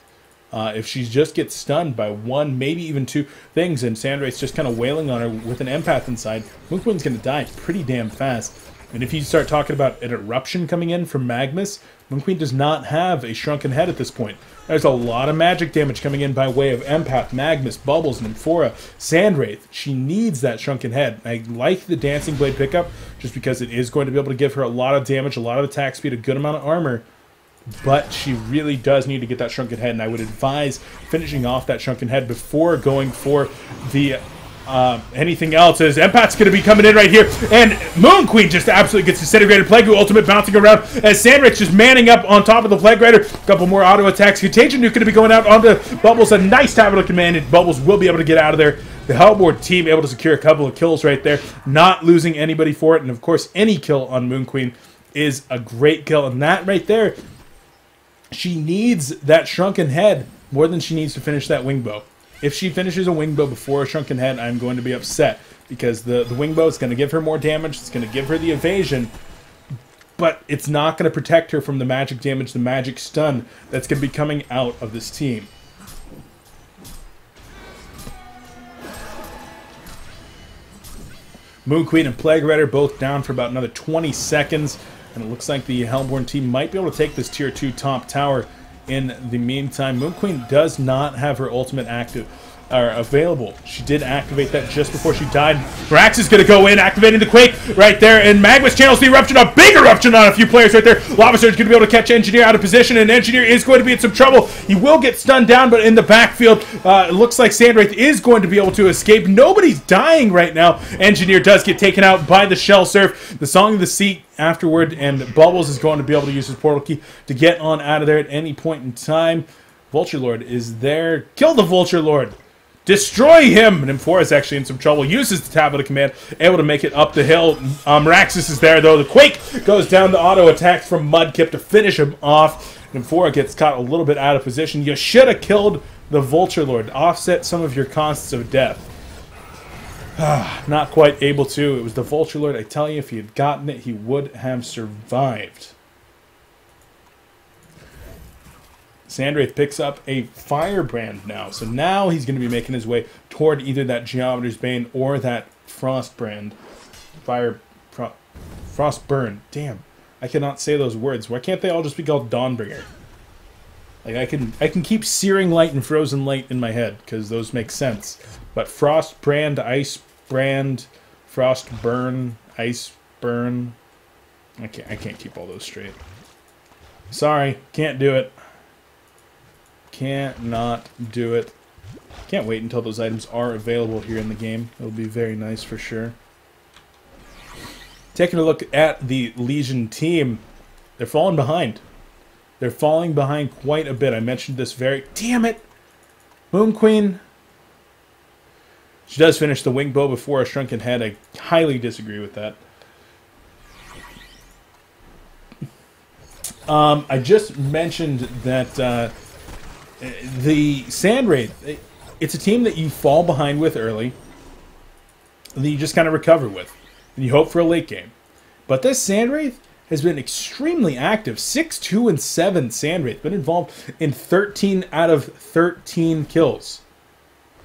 A: If she just gets stunned by 1, maybe even 2 things, and Sandwraith's just kind of wailing on her with an empath inside, Moon Queen's going to die pretty damn fast. And if you start talking about an eruption coming in from Magnus, Moon Queen does not have a Shrunken Head at this point. There's a lot of magic damage coming in by way of Empath, Magnus, Bubbles, Nymphora, Sandwraith. She needs that Shrunken Head. I like the Dancing Blade pickup just because it is going to be able to give her a lot of damage, a lot of attack speed, a good amount of armor. But she really does need to get that Shrunken Head, and I would advise finishing off that Shrunken Head before going for the anything else, as Empath's going to be coming in right here, and Moon Queen just absolutely gets disintegrated. Plague ultimate bouncing around as Sandwraith's just manning up on top of the Plague Rider. A couple more auto attacks. Contagion Nuke going to be going out onto Bubbles. A nice Tablet command, and Bubbles will be able to get out of there. The Hellborne team able to secure a couple of kills right there, not losing anybody for it, and of course any kill on Moon Queen is a great kill, and that right there, she needs that Shrunken Head more than she needs to finish that Wingbow. If she finishes a Wingbow before a Shrunken Head, I'm going to be upset, because the Wingbow is going to give her more damage, it's going to give her the evasion, but it's not going to protect her from the magic damage, the magic stun that's going to be coming out of this team. Moon Queen and Plague Rider both down for about another 20 seconds, and it looks like the Hellborne team might be able to take this tier 2 top tower. In the meantime, Moon Queen does not have her ultimate active. are available. She did activate that just before she died. Rax is going to go in, activating the Quake right there, and Magmas channels the Eruption, a big Eruption on a few players right there. Lava Surge going to be able to catch Engineer out of position, and Engineer is going to be in some trouble. He will get stunned down, but in the backfield, it looks like Sandwraith is going to be able to escape. Nobody's dying right now. Engineer does get taken out by the Shell Surf. The Song of the Sea afterward, and Bubbles is going to be able to use his portal key to get on out of there at any point in time. Vulture Lord is there. Kill the Vulture Lord. Destroy him! And M4 is actually in some trouble. Uses the tablet of command, able to make it up the hill. Raxus is there, though. The Quake goes down. The auto attacks from Mudkip to finish him off. And M4 gets caught a little bit out of position. You should have killed the Vulture Lord. Offset some of your costs of death. Not quite able to. It was the Vulture Lord. I tell you, if he had gotten it, he would have survived. Sandwraith picks up a Firebrand now. So now he's going to be making his way toward either that Geometer's Bane or that Frostbrand. Frostburn. Damn. I cannot say those words. Why can't they all just be called Dawnbringer? Like I can keep Searing Light and Frozen Light in my head because those make sense. But Frostbrand, Icebrand, Frostburn, Iceburn. I can't keep all those straight. Sorry, can't do it. Can't not do it. Can't wait until those items are available here in the game. It'll be very nice for sure. Taking a look at the Legion team, they're falling behind. They're falling behind quite a bit. I mentioned this very... Damn it! Moon Queen. She does finish the Wing Bow before a Shrunken Head. I highly disagree with that. I just mentioned that... the Sandwraith, it's a team that you fall behind with early, and then you just kind of recover with, and you hope for a late game. But this Sandwraith has been extremely active. 6-2-7 Sandwraith, been involved in 13 out of 13 kills.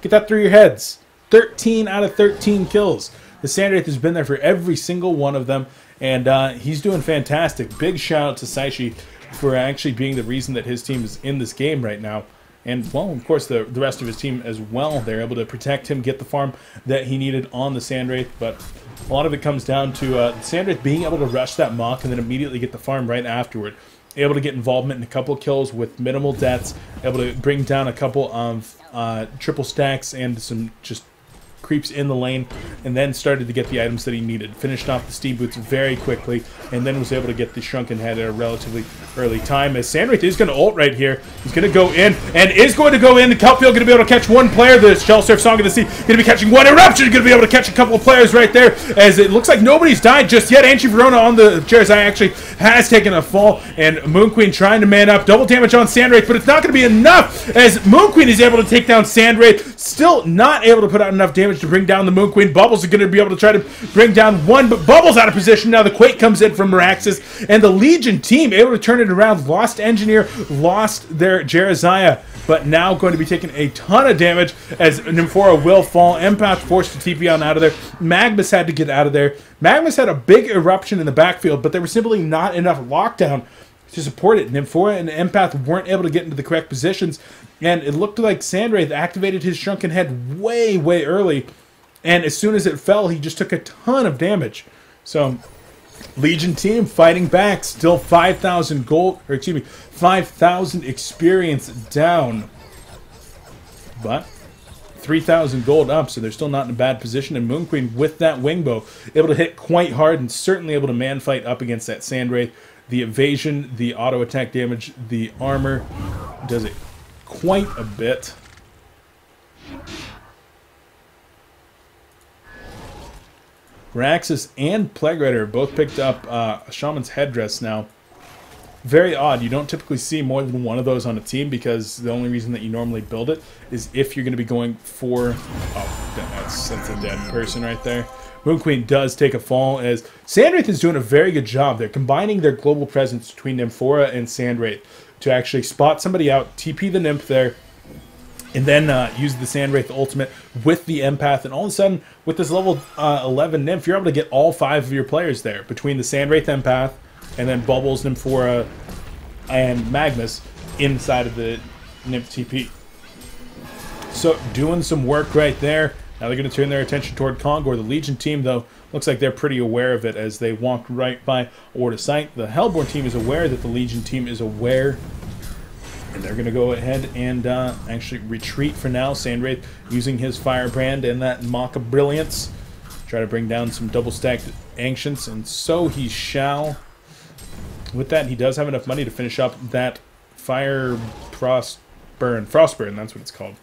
A: Get that through your heads. 13 out of 13 kills. The Sandwraith has been there for every single one of them, and he's doing fantastic. Big shout out to Saishi for actually being the reason that his team is in this game right now. And, well, of course, the rest of his team as well. They're able to protect him, get the farm that he needed on the Sandwraith. But a lot of it comes down to the Sandwraith being able to rush that Mach and then immediately get the farm right afterward. Able to get involvement in a couple of kills with minimal deaths. Able to bring down a couple of triple stacks and some just creeps in the lane, and then started to get the items that he needed. Finished off the Steam Boots very quickly, and then was able to get the Shrunken Head at a relatively early time. As Sandwraith is going to ult right here. He's going to go in, and is going to go in. The Kelpfield going to be able to catch one player. The Shell Surf Song of the Sea going to be catching one Eruption. Going to be able to catch a couple of players right there, as it looks like nobody's died just yet. Anchi Verona on the Jersey actually has taken a fall, and Moon Queen trying to man up. Double damage on Sandwraith, but it's not going to be enough, as Moon Queen is able to take down Sandwraith. Still not able to put out enough damage to bring down the Moon Queen. Bubbles are going to be able to try to bring down one, but Bubbles out of position. Now the Quake comes in from Meraxis, and the Legion team able to turn it around. Lost Engineer, lost their Jereziah, but now going to be taking a ton of damage as Nymphora will fall. Empath forced to TP on out of there. Magmus had to get out of there. Magmus had a big eruption in the backfield, but there was simply not enough lockdown to support it. Nymphora and Empath weren't able to get into the correct positions, and it looked like Sandwraith activated his Shrunken Head way, way early, and as soon as it fell, he just took a ton of damage. So, Legion team fighting back, still 5,000 gold, or excuse me, 5,000 experience down, but 3,000 gold up, so they're still not in a bad position. And Moon Queen with that Wing Bow, able to hit quite hard and certainly able to man fight up against that Sandwraith. The evasion, the auto attack damage, the armor does it quite a bit. Raxus and Plague Rider both picked up a Shaman's Headdress now. Very odd. You don't typically see more than one of those on a team, because the only reason that you normally build it is if you're going to be going for... Oh, that's a dead person right there. Moon Queen does take a fall, as Sandwraith is doing a very good job. They're combining their global presence between Nymphora and Sandwraith to actually spot somebody out, TP the Nymph there, and then use the Sandwraith ultimate with the Empath. And all of a sudden, with this level 11 Nymph, you're able to get all 5 of your players there, between the Sandwraith Empath, and then Bubbles, Nymphora, and Magmus inside of the Nymph TP. So doing some work right there. Now they're going to turn their attention toward Congor. The Legion team, though, looks like they're pretty aware of it as they walked right by Ward of Sight. The Hellborne team is aware that the Legion team is aware. And they're going to go ahead and actually retreat for now. Sandwraith using his Firebrand and that Mock of Brilliance. Try to bring down some double-stacked Ancients, and so he shall. With that, he does have enough money to finish up that Frostburn, that's what it's called.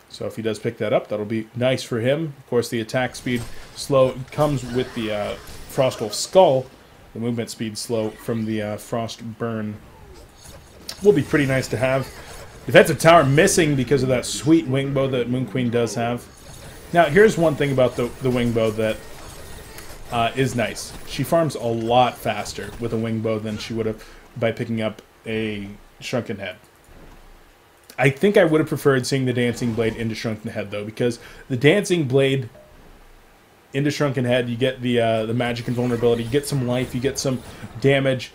A: So if he does pick that up, that'll be nice for him. Of course, the attack speed slow comes with the Frostwolf Skull. The movement speed slow from the Frostburn will be pretty nice to have. Defensive tower missing because of that sweet wing bow that Moon Queen does have. Now, here's one thing about the wing bow that is nice. She farms a lot faster with a wing bow than she would have by picking up a Shrunken Head. I think I would have preferred seeing the Dancing Blade into Shrunken Head, though, because the Dancing Blade into Shrunken Head, you get the magic and vulnerability, you get some life, you get some damage.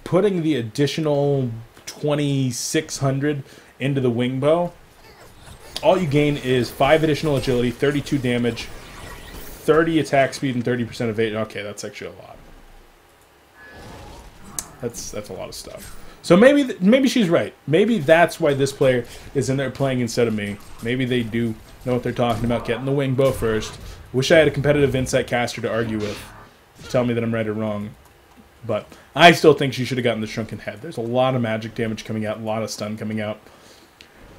A: Putting the additional 2,600 into the wing bow, all you gain is 5 additional agility, 32 damage, 30 attack speed, and 30% evasion. Okay, that's actually a lot. That's a lot of stuff. So maybe she's right. Maybe that's why this player is in there playing instead of me. Maybe they do know what they're talking about, getting the wing bow first. Wish I had a competitive insight caster to argue with, to tell me that I'm right or wrong. But I still think she should have gotten the Shrunken Head. There's a lot of magic damage coming out, a lot of stun coming out.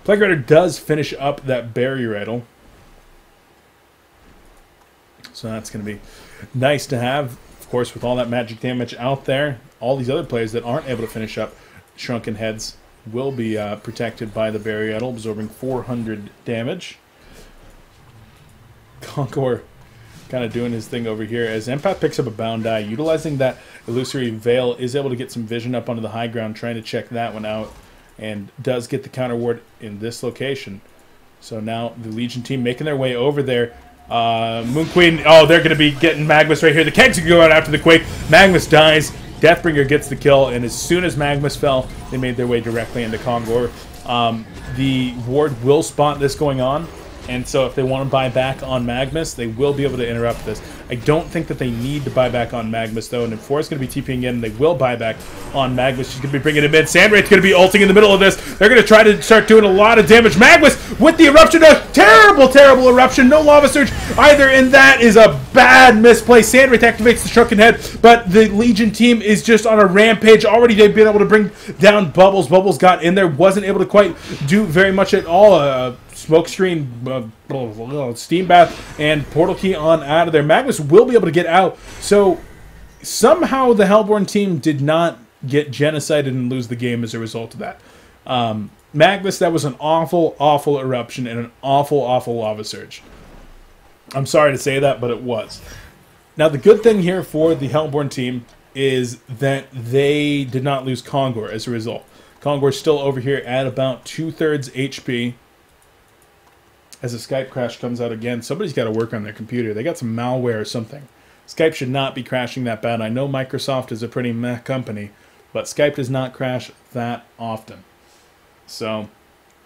A: Plague Rider does finish up that Barrier Idol. So that's going to be nice to have. Of course, with all that magic damage out there, all these other players that aren't able to finish up Shrunken Heads will be protected by the Barrier Idol, absorbing 400 damage. Congor kind of doing his thing over here as Empath picks up a Bound Eye. Utilizing that Illusory Veil, is able to get some vision up onto the high ground, trying to check that one out, and does get the counter ward in this location. So now the Legion team making their way over there. Moon Queen, oh, they're going to be getting Magmus right here. The kegs can go out after the Quake. Magmus dies. Deathbringer gets the kill, and as soon as Magmus fell, they made their way directly into Congor. The ward will spot this going on, and so if they want to buy back on Magmus, they will be able to interrupt this. I don't think that they need to buy back on Magmus, though, and if Forrest's going to be TPing in, they will buy back on Magmus. She's going to be bringing him in. Sandwraith's going to be ulting in the middle of this. They're going to try to start doing a lot of damage. Magmus with the Eruption, a terrible, terrible Eruption. No Lava Surge either, and that is a bad misplay. Sandwraith activates the Shrunken Head, but the Legion team is just on a rampage. Already they've been able to bring down Bubbles. Bubbles got in there, wasn't able to quite do very much at all. Smoke screen, steam bath, and portal key on out of there. Magnus will be able to get out. So somehow the Hellborne team did not get genocided and lose the game as a result of that. Magnus, that was an awful, awful eruption and an awful, awful lava surge. I'm sorry to say that, but it was. Now the good thing here for the Hellborne team is that they did not lose Congor as a result. Congor's still over here at about 2/3 HP. As a Skype crash comes out again, somebody's got to work on their computer. They got some malware or something. Skype should not be crashing that bad. I know Microsoft is a pretty meh company, but Skype does not crash that often. So,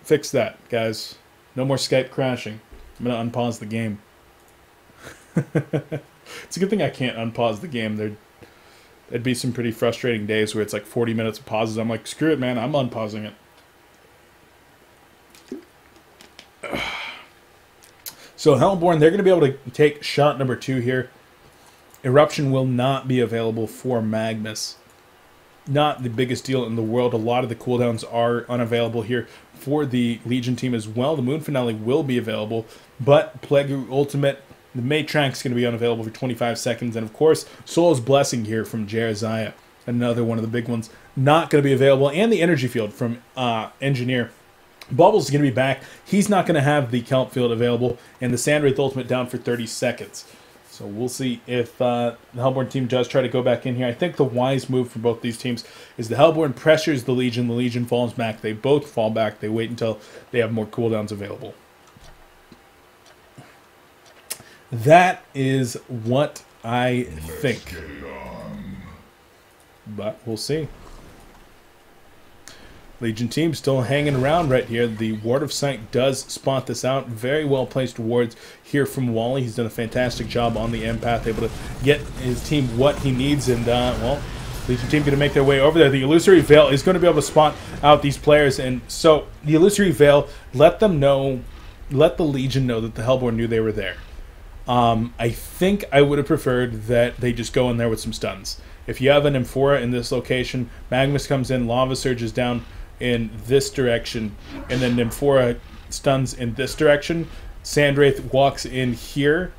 A: fix that, guys. No more Skype crashing. I'm going to unpause the game. It's a good thing I can't unpause the game. There'd be some pretty frustrating days where it's like 40 minutes of pauses. I'm like, screw it, man. I'm unpausing it. So Hellborne, they're going to be able to take shot number 2 here. Eruption will not be available for Magnus. Not the biggest deal in the world. A lot of the cooldowns are unavailable here for the Legion team as well. The Moon Finale will be available, but Plague Ultimate, the Matrax is going to be unavailable for 25 seconds. And of course, Soul's Blessing here from Jeraziah, another one of the big ones, not going to be available. And the Energy Field from Engineer. Bubbles is going to be back. He's not going to have the Kelp Field available, and the Sandwraith Ultimate down for 30 seconds. So we'll see if the Hellborne team does try to go back in here. I think the wise move for both these teams is the Hellborne pressures the Legion falls back. They both fall back. They wait until they have more cooldowns available. That is what I think. But we'll see. Legion team still hanging around right here. The Ward of Sight does spot this out. Very well placed wards here from Wally. He's done a fantastic job on the empath, able to get his team what he needs. And, well, Legion team going to make their way over there. The Illusory Veil is going to be able to spot out these players. And so the Illusory Veil let them know, let the Legion know that the Hellborne knew they were there. I think I would have preferred that they just go in there with some stuns. If you have an Amphora in this location, Magnus comes in, Lava Surge is down in this direction, and then Amphora stuns in this direction. Sandwraith walks in here,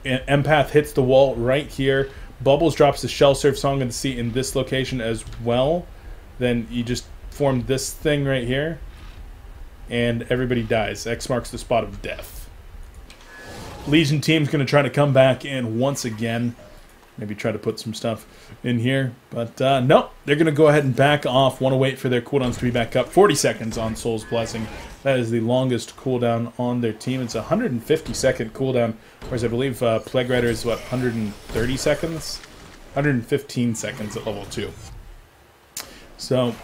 A: and Empath hits the wall right here. Bubbles drops the Shell Surf Song of the Sea in this location as well. Then you just form this thing right here, and everybody dies. X marks the spot of death. Legion team's going to try to come back in once again. Maybe try to put some stuff in here. But no, they're going to go ahead and back off. Want to wait for their cooldowns to be back up. 40 seconds on Soul's Blessing. That is the longest cooldown on their team. It's a 150-second cooldown, whereas I believe Plague Rider is, what, 130 seconds? 115 seconds at level 2. So,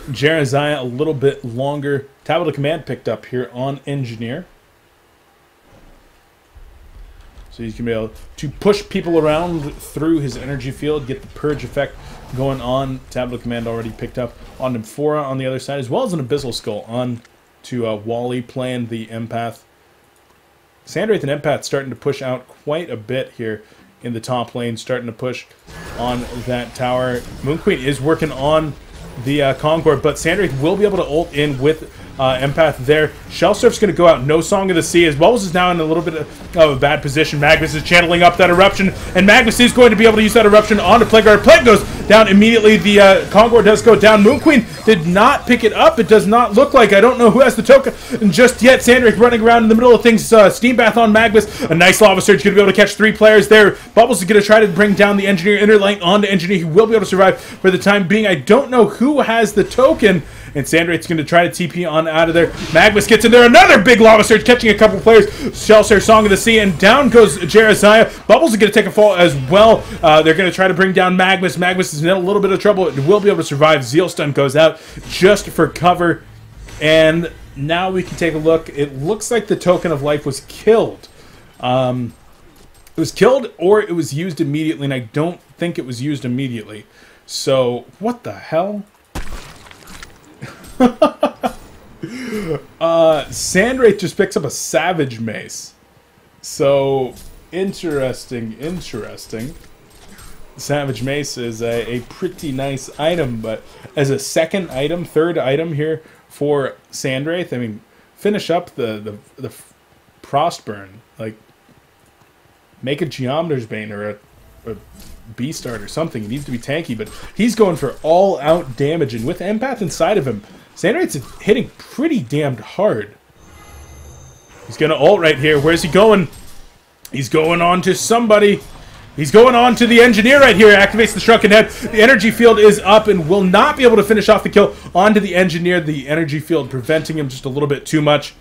A: Jeraziah a little bit longer. Tablet of Command picked up here on Engineer. So he's going to be able to push people around through his energy field, get the Purge effect going on. Tablet of Command already picked up on Amphora on the other side, as well as an Abyssal Skull on to Wally playing the Empath. Sandwraith and Empath starting to push out quite a bit here in the top lane, starting to push on that tower. Moon Queen is working on the Congor, but Sandwraith will be able to ult in with Empath there. Shell Surf's going to go out. No Song of the Sea, as Bubbles is now in a little bit of a bad position. Magnus is channeling up that Eruption, and Magnus is going to be able to use that Eruption onto Plague Guard. Plague goes down immediately. The Congor does go down. Moon Queen did not pick it up. It does not look like. I don't know who has the token just yet. Sandrick running around in the middle of things. Steam Bath on Magnus. A nice Lava Surge. Going to be able to catch 3 players there. Bubbles is going to try to bring down the Engineer inner lane onto Engineer. He will be able to survive for the time being. I don't know who has the token. And Sandwraith's going to try to TP on out of there. Magnus gets in there. Another big Lava Surge, catching a couple players. Shell Surge, Song of the Sea, and down goes Jeraziah. Bubbles is going to take a fall as well. They're going to try to bring down Magnus. Magnus is in a little bit of trouble. It will be able to survive. Zeal Stun goes out just for cover. And now we can take a look. It looks like the Token of Life was killed. It was killed or it was used immediately, and I don't think it was used immediately. So, what the hell? Sandwraith just picks up a Savage Mace. So, interesting. Savage Mace is a pretty nice item, but as a second item, third item here for Sandwraith, I mean, finish up the Frostburn. Like, make a Geometer's Bane or a Beastart or something. He needs to be tanky, but he's going for all-out damage, and with Empath inside of him, Sandwraith's hitting pretty damned hard. He's going to ult right here. Where's he going? He's going on to somebody. He's going on to the Engineer right here. Activates the Shrunken Head. The energy field is up and will not be able to finish off the kill onto the Engineer. The energy field preventing him just a little bit too much.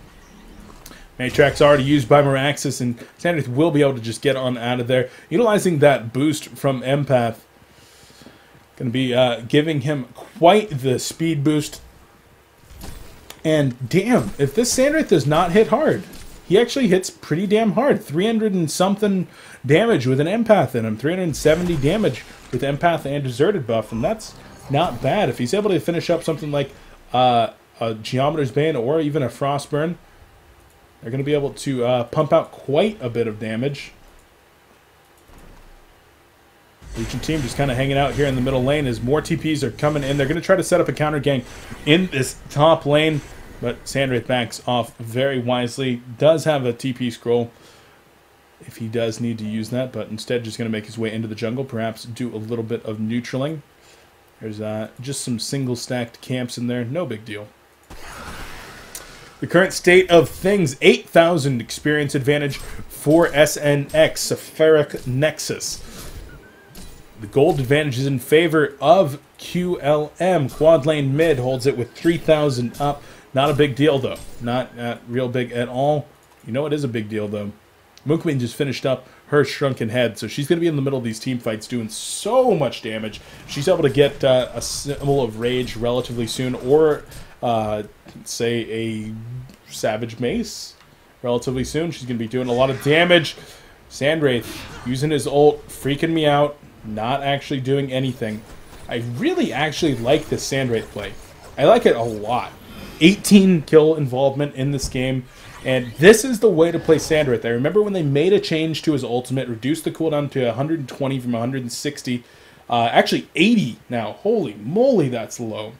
A: Matrax already used by Meraxis, and Sandwraith will be able to just get on out of there. Utilizing that boost from Empath. Going to be giving him quite the speed boost. And damn, if this Sandwraith does not hit hard, he actually hits pretty damn hard. 300 and something damage with an Empath in him. 370 damage with Empath and Deserted buff, and that's not bad. If he's able to finish up something like a Geometer's Bane or even a Frostburn, they're going to be able to pump out quite a bit of damage. Legion team just kind of hanging out here in the middle lane as more TPs are coming in. They're going to try to set up a counter gang in this top lane, but Sandwraith backs off very wisely. Does have a TP scroll if he does need to use that, but instead just going to make his way into the jungle, perhaps do a little bit of neutraling. There's just some single stacked camps in there. No big deal. The current state of things, 8,000 experience advantage for SNX, Seraphic Nexus. The gold advantage is in favor of QLM. Quadlane Mid holds it with 3,000 up. Not a big deal, though. Not real big at all. You know what is a big deal, though? Moon Queen just finished up her Shrunken Head, so she's going to be in the middle of these team fights doing so much damage. She's able to get a Symbol of Rage relatively soon, or say, a Savage Mace relatively soon. She's going to be doing a lot of damage. Sandwraith using his ult, freaking me out, not actually doing anything. I really actually like this Sandwraith play. I like it a lot. 18 kill involvement in this game, and this is the way to play Sandwraith. I remember when they made a change to his ultimate, reduced the cooldown to 120 from 160, actually 80 now. Holy moly, that's low.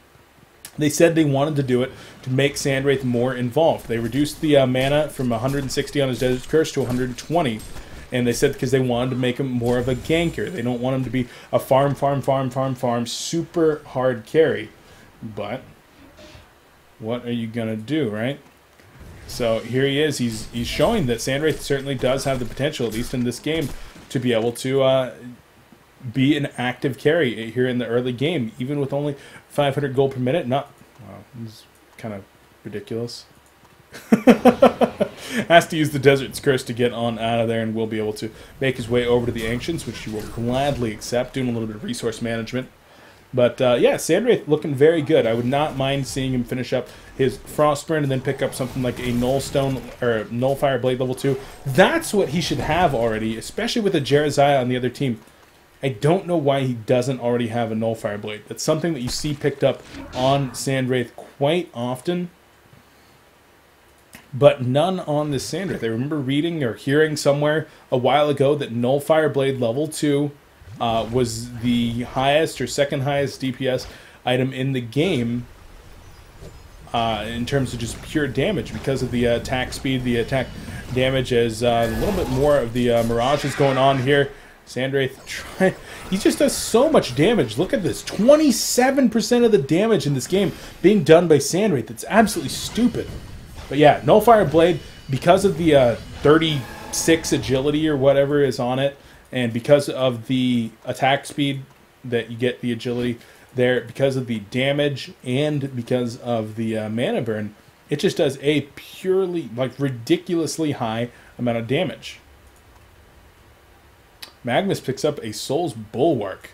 A: They said they wanted to do it to make Sandwraith more involved. They reduced the mana from 160 on his Desert Curse to 120, and they said because they wanted to make him more of a ganker. They don't want him to be a farm, super hard carry. But what are you going to do, right? So here he is. He's showing that Sandwraith certainly does have the potential, at least in this game, to be able to be an active carry here in the early game, even with only 500 gold per minute. Wow, this is kind of ridiculous. Has to use the Desert's Curse to get on out of there, and will be able to make his way over to the Ancients, which he will gladly accept, doing a little bit of resource management. But yeah, Sandwraith looking very good. I would not mind seeing him finish up his Frostburn and then pick up something like a Nullstone or Nullfire Blade level 2. That's what he should have already, especially with a Jeraziah on the other team. I don't know why he doesn't already have a Nullfire Blade. That's something that you see picked up on Sandwraith quite often, but none on this Sandwraith. I remember reading or hearing somewhere a while ago that Nullfire Blade level 2 was the highest or second highest DPS item in the game in terms of just pure damage, because of the attack speed, the attack damage, as a little bit more of the mirages going on here. Sandwraith, he just does so much damage. Look at this, 27% of the damage in this game being done by Sandwraith. It's absolutely stupid. But yeah, Nullfire Blade, because of the 36 agility or whatever is on it, and because of the attack speed that you get the agility there, because of the damage, and because of the mana burn, it just does a purely, like, ridiculously high amount of damage. Magnus picks up a Soul's Bulwark,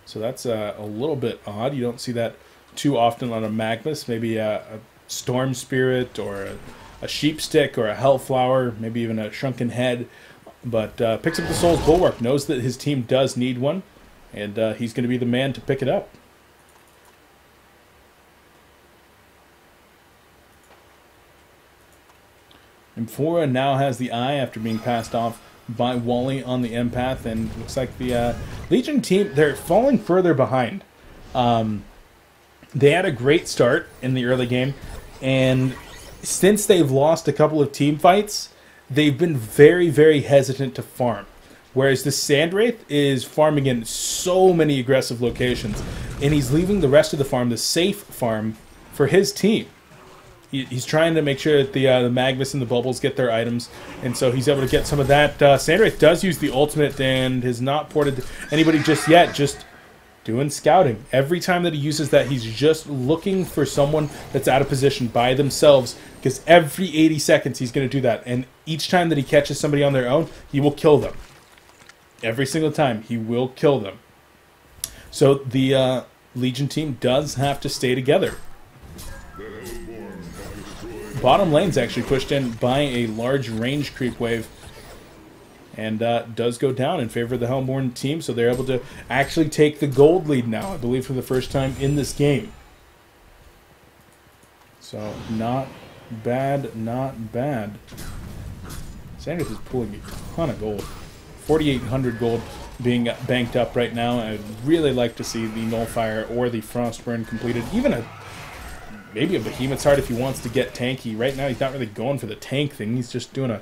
A: so that's a little bit odd. You don't see that too often on a Magnus. Maybe a Storm Spirit, or a Sheep Stick, or a Hellflower, maybe even a Shrunken Head. But picks up the Soul's Bulwark, knows that his team does need one, and he's going to be the man to pick it up. Amphora now has the Eye after being passed off by Wally on the Empath, and looks like the Legion team, they're falling further behind. They had a great start in the early game, and since they've lost a couple of team fights, they've been very, very hesitant to farm. Whereas the Sandwraith is farming in so many aggressive locations, and he's leaving the rest of the farm, the safe farm, for his team. He's trying to make sure that the Magnus and the Bubbles get their items, and so he's able to get some of that. Sandwraith does use the ultimate and has not ported to anybody just yet, just doing scouting. Every time that he uses that, he's just looking for someone that's out of position by themselves, because every 80 seconds he's going to do that, and each time that he catches somebody on their own, he will kill them. Every single time, he will kill them. So the Legion team does have to stay together. Bottom lane's actually pushed in by a large range creep wave, and does go down in favor of the Hellborne team, so they're able to actually take the gold lead now, I believe for the first time in this game. So, not bad, not bad. Sanders is pulling a ton of gold. 4,800 gold being banked up right now. I'd really like to see the Nullfire or the Frostburn completed. Even maybe a Behemoth's Heart if he wants to get tanky. Right now he's not really going for the tank thing. He's just doing a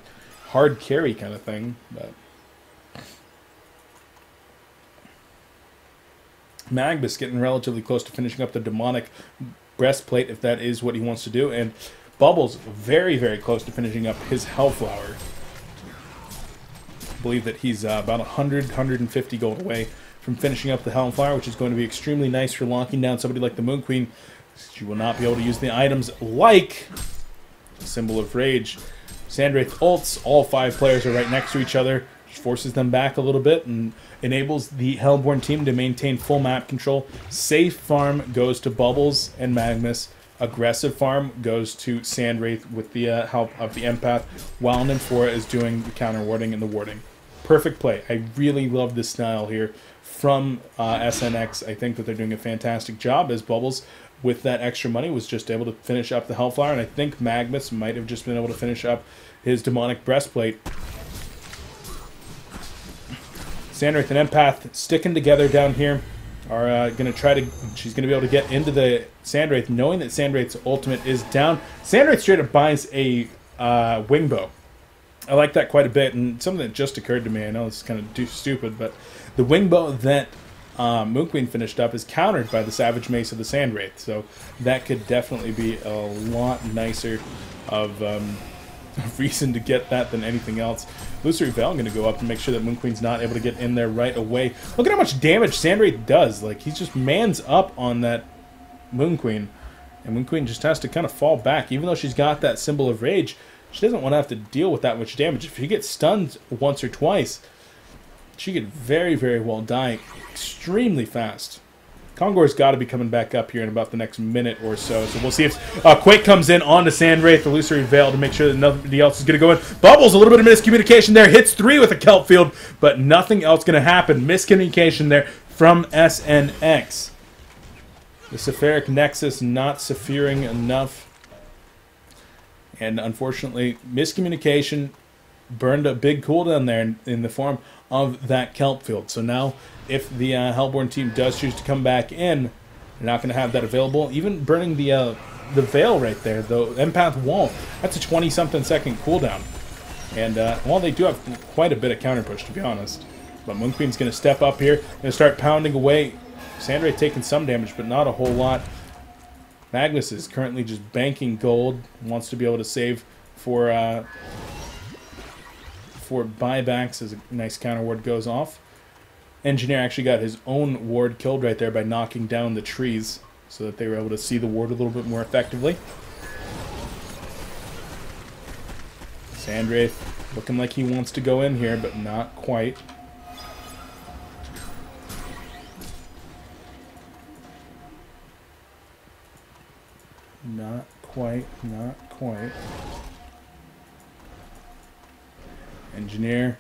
A: hard carry kind of thing. But Magnus getting relatively close to finishing up the Demonic Breastplate, if that is what he wants to do. And Bubbles very, very close to finishing up his Hellflower. I believe that he's about 100, 150 gold away from finishing up the Hellflower, which is going to be extremely nice for locking down somebody like the Moon Queen. She will not be able to use the items like Symbol of Rage. Sandwraith ults, all 5 players are right next to each other, which forces them back a little bit and enables the Hellborne team to maintain full map control. Safe farm goes to Bubbles and Magnus. aggressive farm goes to Sandwraith with the help of the Empath, while Nymphora is doing the counter warding and the warding. Perfect play. I really love this style here from SNX. I think that they're doing a fantastic job, as Bubbles, with that extra money, was just able to finish up the Hellflower, and I think Magnus might have just been able to finish up his Demonic Breastplate. Sandwraith and Empath sticking together down here are going to try to... She's going to be able to get into the Sandwraith, knowing that Sandwraith's ultimate is down. Sandwraith straight up buys a wing bow. I like that quite a bit, and something that just occurred to me, I know it's kind of stupid, but the wing bow that Moon Queen finished up is countered by the Savage Mace of the Sandwraith, so that could definitely be a lot nicer of reason to get that than anything else. Illusory Veil going to go up and make sure that Moon Queen's not able to get in there right away. Look at how much damage Sandwraith does. Like, he just mans up on that Moon Queen, and Moon Queen just has to kind of fall back. Even though she's got that Symbol of Rage, she doesn't want to have to deal with that much damage. If she gets stunned once or twice, she could very, very well die extremely fast. Congor's got to be coming back up here in about the next minute or so. So we'll see if Quake comes in onto Sandwraith, Illusory Veil, to make sure that nobody else is going to go in. Bubbles, a little bit of miscommunication there. Hits 3 with a Kelp Field, but nothing else going to happen. Miscommunication there from SNX. The Seraphic Nexus not Sephiring enough. And unfortunately, miscommunication burned a big cooldown there in the form of that Kelp Field. So now, if the Hellborne team does choose to come back in, they're not going to have that available. Even burning the Veil right there, the Empath won't. That's a 20-something second cooldown. And, well, they do have quite a bit of counter push, to be honest. But Moon Queen's going to step up here, going to start pounding away. Sandwraith taking some damage, but not a whole lot. Magnus is currently just banking gold, wants to be able to save for buybacks as a nice counter ward goes off. Engineer actually got his own ward killed right there by knocking down the trees so that they were able to see the ward a little bit more effectively. Sandwraith looking like he wants to go in here, but not quite. Not quite, not quite. Engineer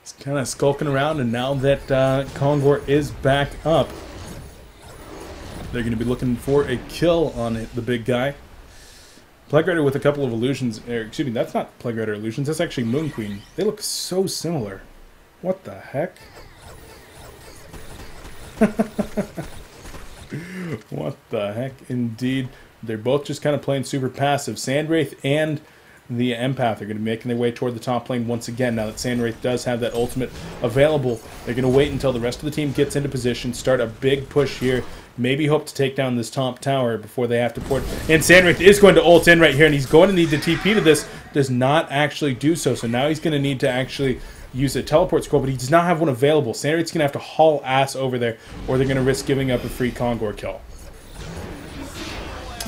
A: is kind of skulking around, and now that Congor is back up, they're going to be looking for a kill on the big guy. Plague Rider with a couple of illusions. Excuse me, that's not Plague Rider illusions. That's actually Moon Queen. They look so similar. What the heck? What the heck, indeed. They're both just kind of playing super passive. Sandwraith and the Empath are going to be making their way toward the top lane once again. Now that Sandwraith does have that ultimate available, they're going to wait until the rest of the team gets into position, start a big push here, maybe hope to take down this top tower before they have to port. And Sandwraith is going to ult in right here, and he's going to need to TP to this. Does not actually do so. So now he's going to need to actually use a teleport scroll, but he does not have one available. Sandwraith's going to have to haul ass over there, or they're going to risk giving up a free Congor kill.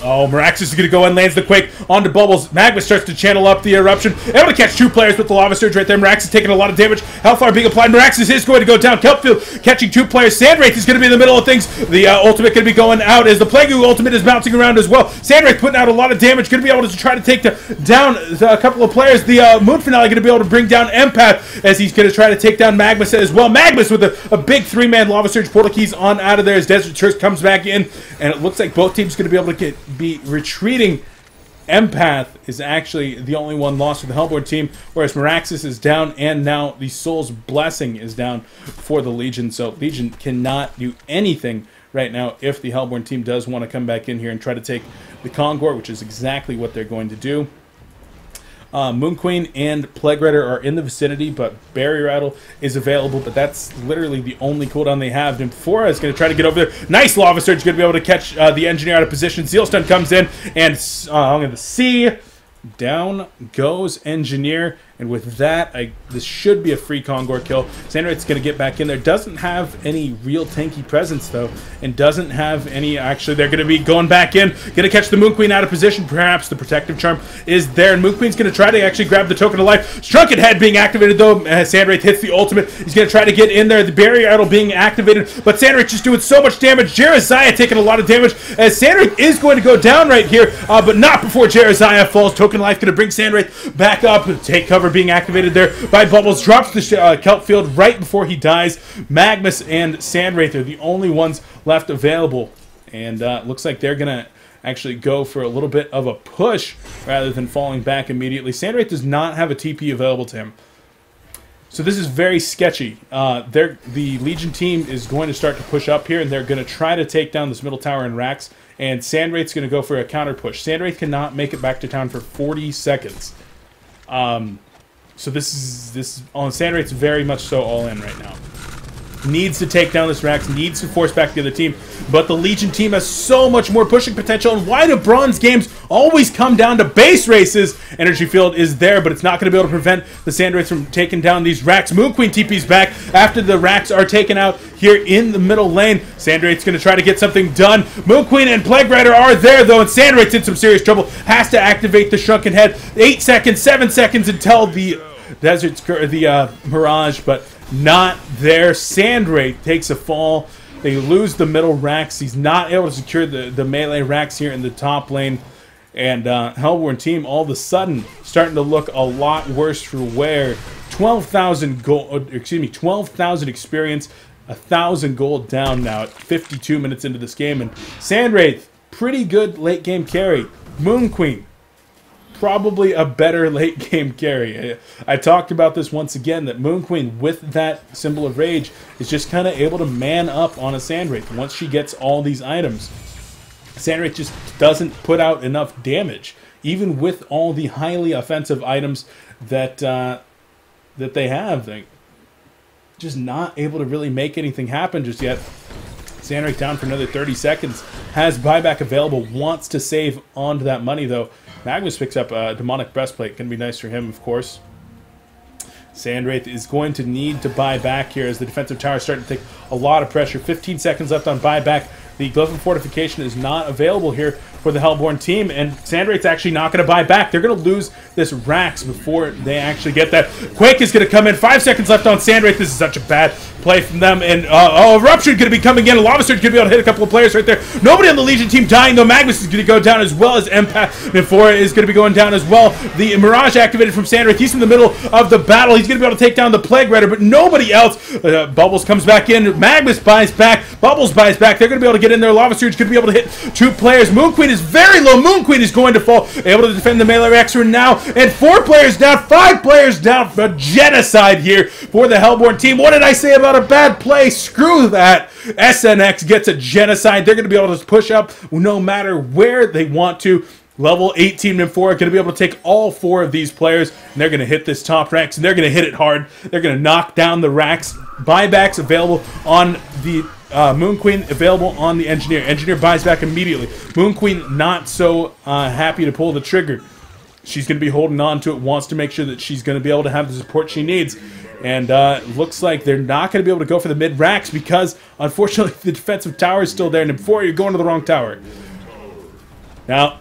A: Oh, Miraxis is going to go in, lands the Quake onto Bubbles. Magma starts to channel up the Eruption. Able to catch 2 players with the Lava Surge right there. Miraxis taking a lot of damage. Hellfire being applied. Miraxis is going to go down. Kelpfield catching 2 players. Sandwraith is going to be in the middle of things. The ultimate going to be going out as the Plague ultimate is bouncing around as well. Sandwraith putting out a lot of damage. Going to be able to try to take down a couple of players. The Moon Finale going to be able to bring down Empath as he's going to try to take down Magmus as well. Magmus with a big 3-man Lava Surge portal keys on out of there as Desert Church comes back in. And it looks like both teams going to be able to be retreating. Empath is actually the only one lost for the Hellborne team, whereas Miraxis is down, and now the Soul's Blessing is down for the Legion. So Legion cannot do anything right now if the Hellborne team does want to come back in here and try to take the Congor, which is exactly what they're going to do. Moon Queen and Plague Rider are in the vicinity, but Barrier Rattle is available, but that's literally the only cooldown they have. Nymphora is going to try to get over there. Nice Lava Surge, going to be able to catch the Engineer out of position. Zeal Stun comes in, and I'm going to see. Down goes Engineer, And with that, this should be a free Congor kill. Sandwraith's going to get back in there. Doesn't have any real tanky presence, though. And doesn't have any... Actually, they're going to be going back in. Going to catch the Moon Queen out of position. Perhaps the Protective Charm is there. And Moon Queen's going to try to actually grab the Token of Life. Shrunken Head being activated, though. Sandwraith hits the ultimate. He's going to try to get in there. The Barrier Idol being activated. But Sandwraith just doing so much damage. Jeremiah taking a lot of damage. As Sandwraith is going to go down right here. But not before Jeremiah falls. Token of Life going to bring Sandwraith back up. Take cover being activated there by Bubbles. Drops the kelp field right before he dies. Magnus and Sandwraith are the only ones left available. And looks like they're going to actually go for a little bit of a push rather than falling back immediately. Sandwraith does not have a TP available to him. So this is very sketchy. The Legion team is going to start to push up here, and they're going to try to take down this middle tower in racks. And Sandwraith's going to go for a counter push. Sandwraith cannot make it back to town for 40 seconds. So this is on Sandwraith's very much so all in right now. Needs to take down this Rax, needs to force back the other team, but the Legion team has so much more pushing potential. And why do bronze games always come down to base races? Energy field is there, but it's not going to be able to prevent the Sandwraiths from taking down these Rax. Moon Queen TP's back after the Rax are taken out here in the middle lane. Sandwraith's going to try to get something done. Moon Queen and Plague Rider are there, though, and Sandwraith's in some serious trouble. Has to activate the Shrunken Head. 8 seconds, 7 seconds until the Mirage, but not there. Sandwraith takes a fall. They lose the middle racks. He's not able to secure the melee racks here in the top lane. And Hellborne team all of a sudden starting to look a lot worse for wear. 12,000 gold, 12,000 experience, 1,000 gold down now at 52 minutes into this game. And Sandwraith, pretty good late game carry. Moon Queen, probably a better late game carry. I talked about this once again, that Moon Queen with that Symbol of Rage is just kind of able to man up on a Sandwraith once she gets all these items. Sandwraith just doesn't put out enough damage, even with all the highly offensive items that that they have. They're just not able to really make anything happen just yet. Sandwraith down for another 30 seconds. Has buyback available, wants to save onto that money though. Magnus picks up a Demonic Breastplate. Can be nice for him, of course. Sandwraith is going to need to buy back here as the defensive tower is starting to take a lot of pressure. 15 seconds left on buyback. The Glove of Fortification is not available here for the Hellborne team, and Sandwraith's actually not going to buy back. They're going to lose this Rax before they actually get that. Quake is going to come in. 5 seconds left on Sandwraith. This is such a bad play from them, and Eruption going to be coming in. A Lava Surge going to be able to hit a couple of players right there. Nobody on the Legion team dying, though. Magnus is going to go down as well as Empath. Nymphora is going to be going down as well. The Mirage activated from Sandwraith. He's in the middle of the battle. He's going to be able to take down the Plague Rider, but nobody else. Bubbles comes back in. Magnus buys back. Bubbles buys back. They're going to be able to get in there. Lava Surge could be able to hit 2 players. Moon Queen is very low. Moon Queen is going to fall. Able to defend the melee Rexer now. And 4 players down. 5 players down. A genocide here for the Hellborne team. What did I say about a bad play? Screw that. SNX gets a genocide. They're going to be able to push up no matter where they want to. Level 18 and 4 are going to be able to take all 4 of these players, and they're going to hit this top Rax, and they're going to hit it hard. They're going to knock down the Rax. Buybacks available on the Moon Queen, available on the Engineer. Engineer buys back immediately. Moon Queen not so happy to pull the trigger. She's going to be holding on to it, wants to make sure that she's going to be able to have the support she needs. And looks like they're not going to be able to go for the mid-racks because, unfortunately, the defensive tower is still there. And before you're going to the wrong tower. Now,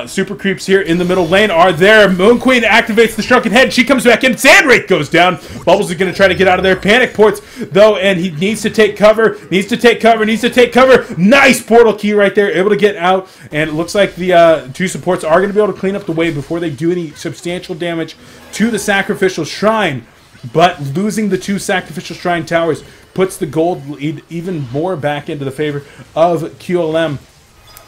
A: Super Creeps here in the middle lane are there. Moon Queen activates the Shrunken Head. She comes back in. Sandwraith goes down. Bubbles is going to try to get out of there. Panic ports, though, and he needs to take cover. Needs to take cover. Nice portal key right there. Able to get out. And it looks like the 2 supports are going to be able to clean up the way before they do any substantial damage to the Sacrificial Shrine. But losing the 2 Sacrificial Shrine towers puts the gold lead even more back into the favor of QLM.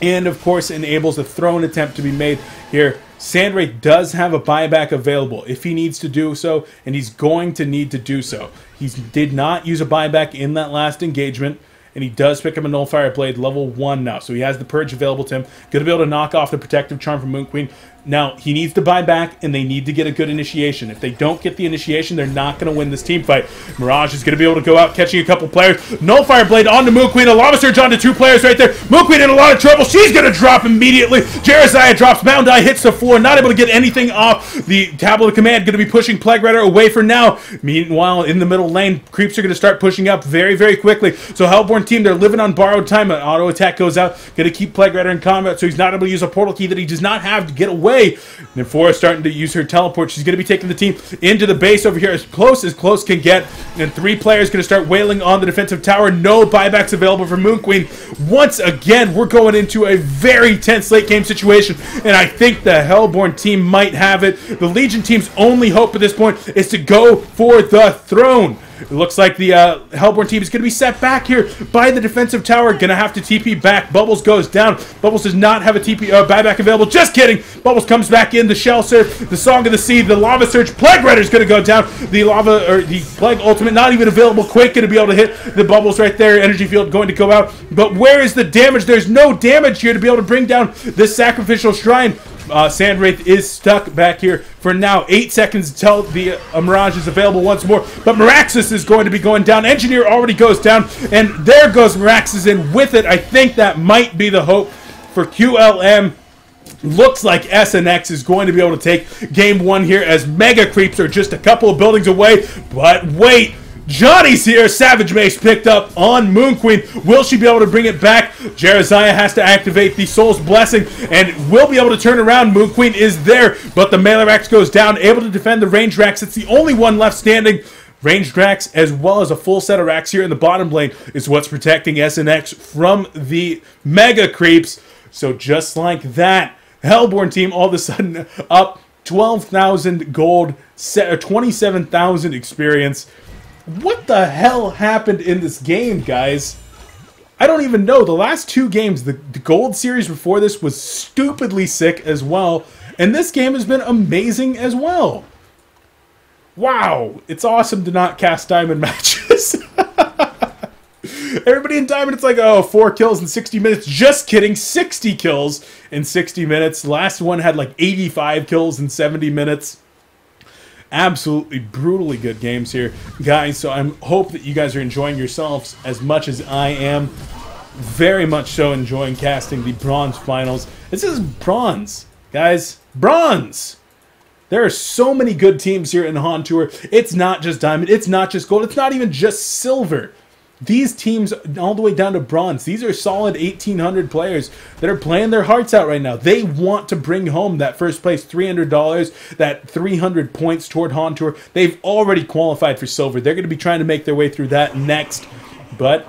A: And, of course, enables a throne attempt to be made here. Sandwraith does have a buyback available if he needs to do so, and he's going to need to do so. He did not use a buyback in that last engagement, and he does pick up a Nullfire Blade level 1 now. So he has the Purge available to him. Going to be able to knock off the Protective Charm from Moon Queen. Now, he needs to buy back, and they need to get a good initiation. If they don't get the initiation, they're not going to win this team fight. Mirage is going to be able to go out, catching a couple players. Nullfire Blade onto Moon Queen. A Lava Surge onto 2 players right there. Moon Queen in a lot of trouble. She's going to drop immediately. Jeremiah drops. Mound Eye hits the floor. Not able to get anything off. The Tablet of Command going to be pushing Plague Rider away for now. Meanwhile, in the middle lane, creeps are going to start pushing up very, very quickly. So Hellborne team, they're living on borrowed time. An auto attack goes out. Going to keep Plague Rider in combat, so he's not able to use a portal key that he does not have to get away. And Forrest starting to use her teleport. She's going to be taking the team into the base over here as close can get. And 3 players going to start wailing on the defensive tower. No buybacks available for Moon Queen. Once again, we're going into a very tense late game situation. And I think the Hellborne team might have it. The Legion team's only hope at this point is to go for the throne. It looks like the Hellborne team is going to be set back here by the defensive tower. Going to have to TP back. Bubbles goes down. Bubbles does not have a TP buyback available. Just kidding. Bubbles comes back in. The Shell Surf, the Song of the Sea, the Lava Surge. Plague Rider is going to go down. The Lava, or the Plague Ultimate, not even available. Quake going to be able to hit the Bubbles right there. Energy Field going to go out. But where is the damage? There's no damage here to be able to bring down this Sacrificial Shrine. Sandwraith is stuck back here for now. 8 seconds until the Mirage is available once more. But Miraxus is going to be going down. Engineer already goes down. And there goes Miraxus in with it. I think that might be the hope for QLM. Looks like SNX is going to be able to take game 1 here as Mega Creeps are just a couple of buildings away. But wait. Johnny's here. Savage Mace picked up on Moon Queen. Will she be able to bring it back? Jeremiah has to activate the Soul's Blessing and will be able to turn around. Moon Queen is there, but the Melee Rax goes down, able to defend the Range Rax. It's the only one left standing. Ranged Rax, as well as a full set of Rax here in the bottom lane, is what's protecting SNX from the Mega Creeps. So just like that, Hellborne team all of a sudden up 12,000 gold, 27,000 experience. What the hell happened in this game, guys? I don't even know. The last 2 games, the gold series before this was stupidly sick as well. And this game has been amazing as well. Wow. It's awesome to not cast diamond matches. Everybody in diamond, it's like, oh, 4 kills in 60 minutes. Just kidding. 60 kills in 60 minutes. Last one had like 85 kills in 70 minutes. Absolutely brutally good games here, guys. So I hope that you guys are enjoying yourselves as much as I am. Very much so enjoying casting the bronze finals. This is bronze, guys. Bronze! There are so many good teams here in HoN Tour. It's not just diamond. It's not just gold. It's not even just silver. These teams, all the way down to bronze, these are solid 1,800 players that are playing their hearts out right now. They want to bring home that first place $300, that 300 points toward HoN Tour. They've already qualified for silver. They're going to be trying to make their way through that next. But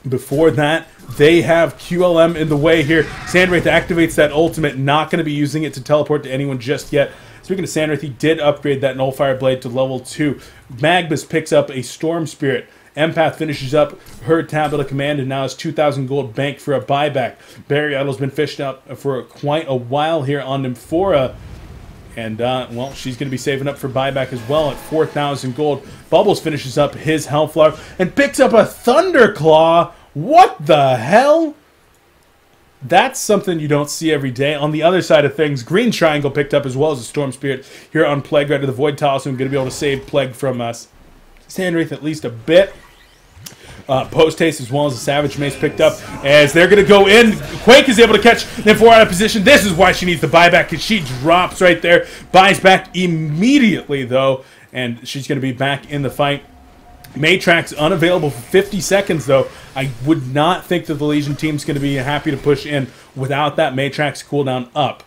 A: before that, they have QLM in the way here. Sandwraith activates that ultimate, not going to be using it to teleport to anyone just yet. Speaking of Sandwraith, he did upgrade that Nullfire Blade to level 2. Magbus picks up a Storm Spirit. Empath finishes up her Tablet of Command and now has 2,000 gold banked for a buyback. Barry Idol's been fished up for quite a while here on Nymphora. And, well, she's going to be saving up for buyback as well at 4,000 gold. Bubbles finishes up his Hellflower and picks up a Thunderclaw. What the hell? That's something you don't see every day. On the other side of things, Green Triangle picked up as well as a Storm Spirit here on Plague Rider. The Void Talisman going to be able to save Plague from us. Sandwraith at least a bit. Post Haste as well as a Savage Mace picked up as they're going to go in. Quake is able to catch Nymphora out of position. This is why she needs the buyback, because she drops right there. Buys back immediately, though, and she's going to be back in the fight. Matrax unavailable for 50 seconds, though. I would not think that the Legion team's going to be happy to push in without that Matrax cooldown up.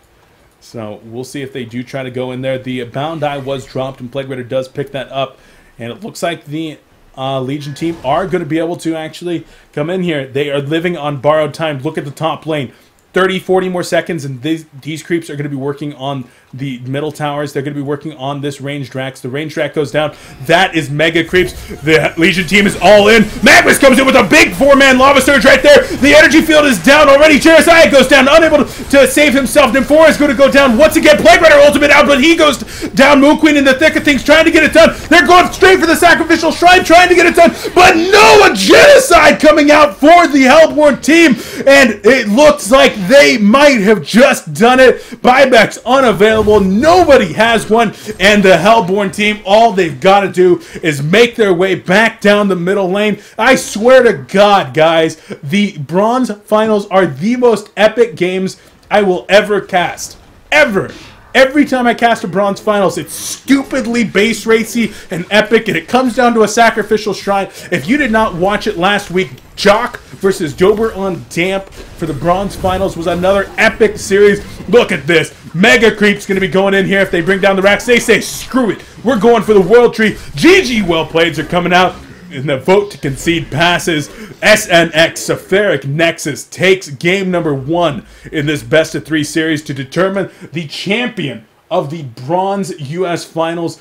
A: So we'll see if they do try to go in there. The Bound Eye was dropped, and Plague Rider does pick that up. And it looks like the Legion team are going to be able to actually come in here. They are living on borrowed time. Look at the top lane. 30, 40 more seconds, and these creeps are going to be working on the middle towers. They're going to be working on this Ranged Rax. The Ranged Rax goes down. That is Mega Creeps. The Legion team is all in. Magnus comes in with a big 4-man Lava Surge right there. The energy field is down already. Jeremiah goes down, unable to save himself. Nymphora is going to go down once again. Plague Rider ultimate out, but he goes down. Moon Queen in the thick of things, trying to get it done. They're going straight for the Sacrificial Shrine, trying to get it done, but no, a Genocide coming out for the Hellborne team, and it looks like They might have just done it. Buybacks unavailable. Nobody has one. And the Hellborne team, all they've got to do is make their way back down the middle lane. I swear to God, guys, the Bronze Finals are the most epic games I will ever cast. Ever. Every time I cast a Bronze Finals, it's stupidly base racy and epic, and it comes down to a sacrificial shrine. If you did not watch it last week, Jock versus Dober on Damp for the Bronze Finals was another epic series. Look at this. Mega Creep's going to be going in here if they bring down the racks. They say, screw it. We're going for the World Tree. GG Well Playeds are coming out. And the vote to concede passes. SNX Seraphic Nexus takes game number 1 in this best-of-3 series to determine the champion of the Bronze US Finals.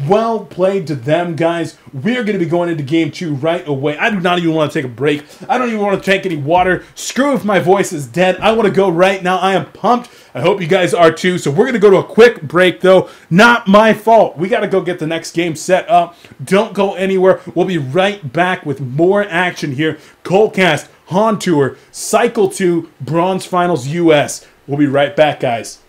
A: Well played to them, guys. We're going to be going into game 2 right away. I do not even want to take a break. I don't even want to take any water. Screw if my voice is dead. I want to go right now. I am pumped. I hope you guys are too. So we're going to go to a quick break, though. Not my fault. We got to go get the next game set up. Don't go anywhere. We'll be right back with more action here. coLcast, HoN Tour, Cycle 2, Bronze Finals US. We'll be right back, guys.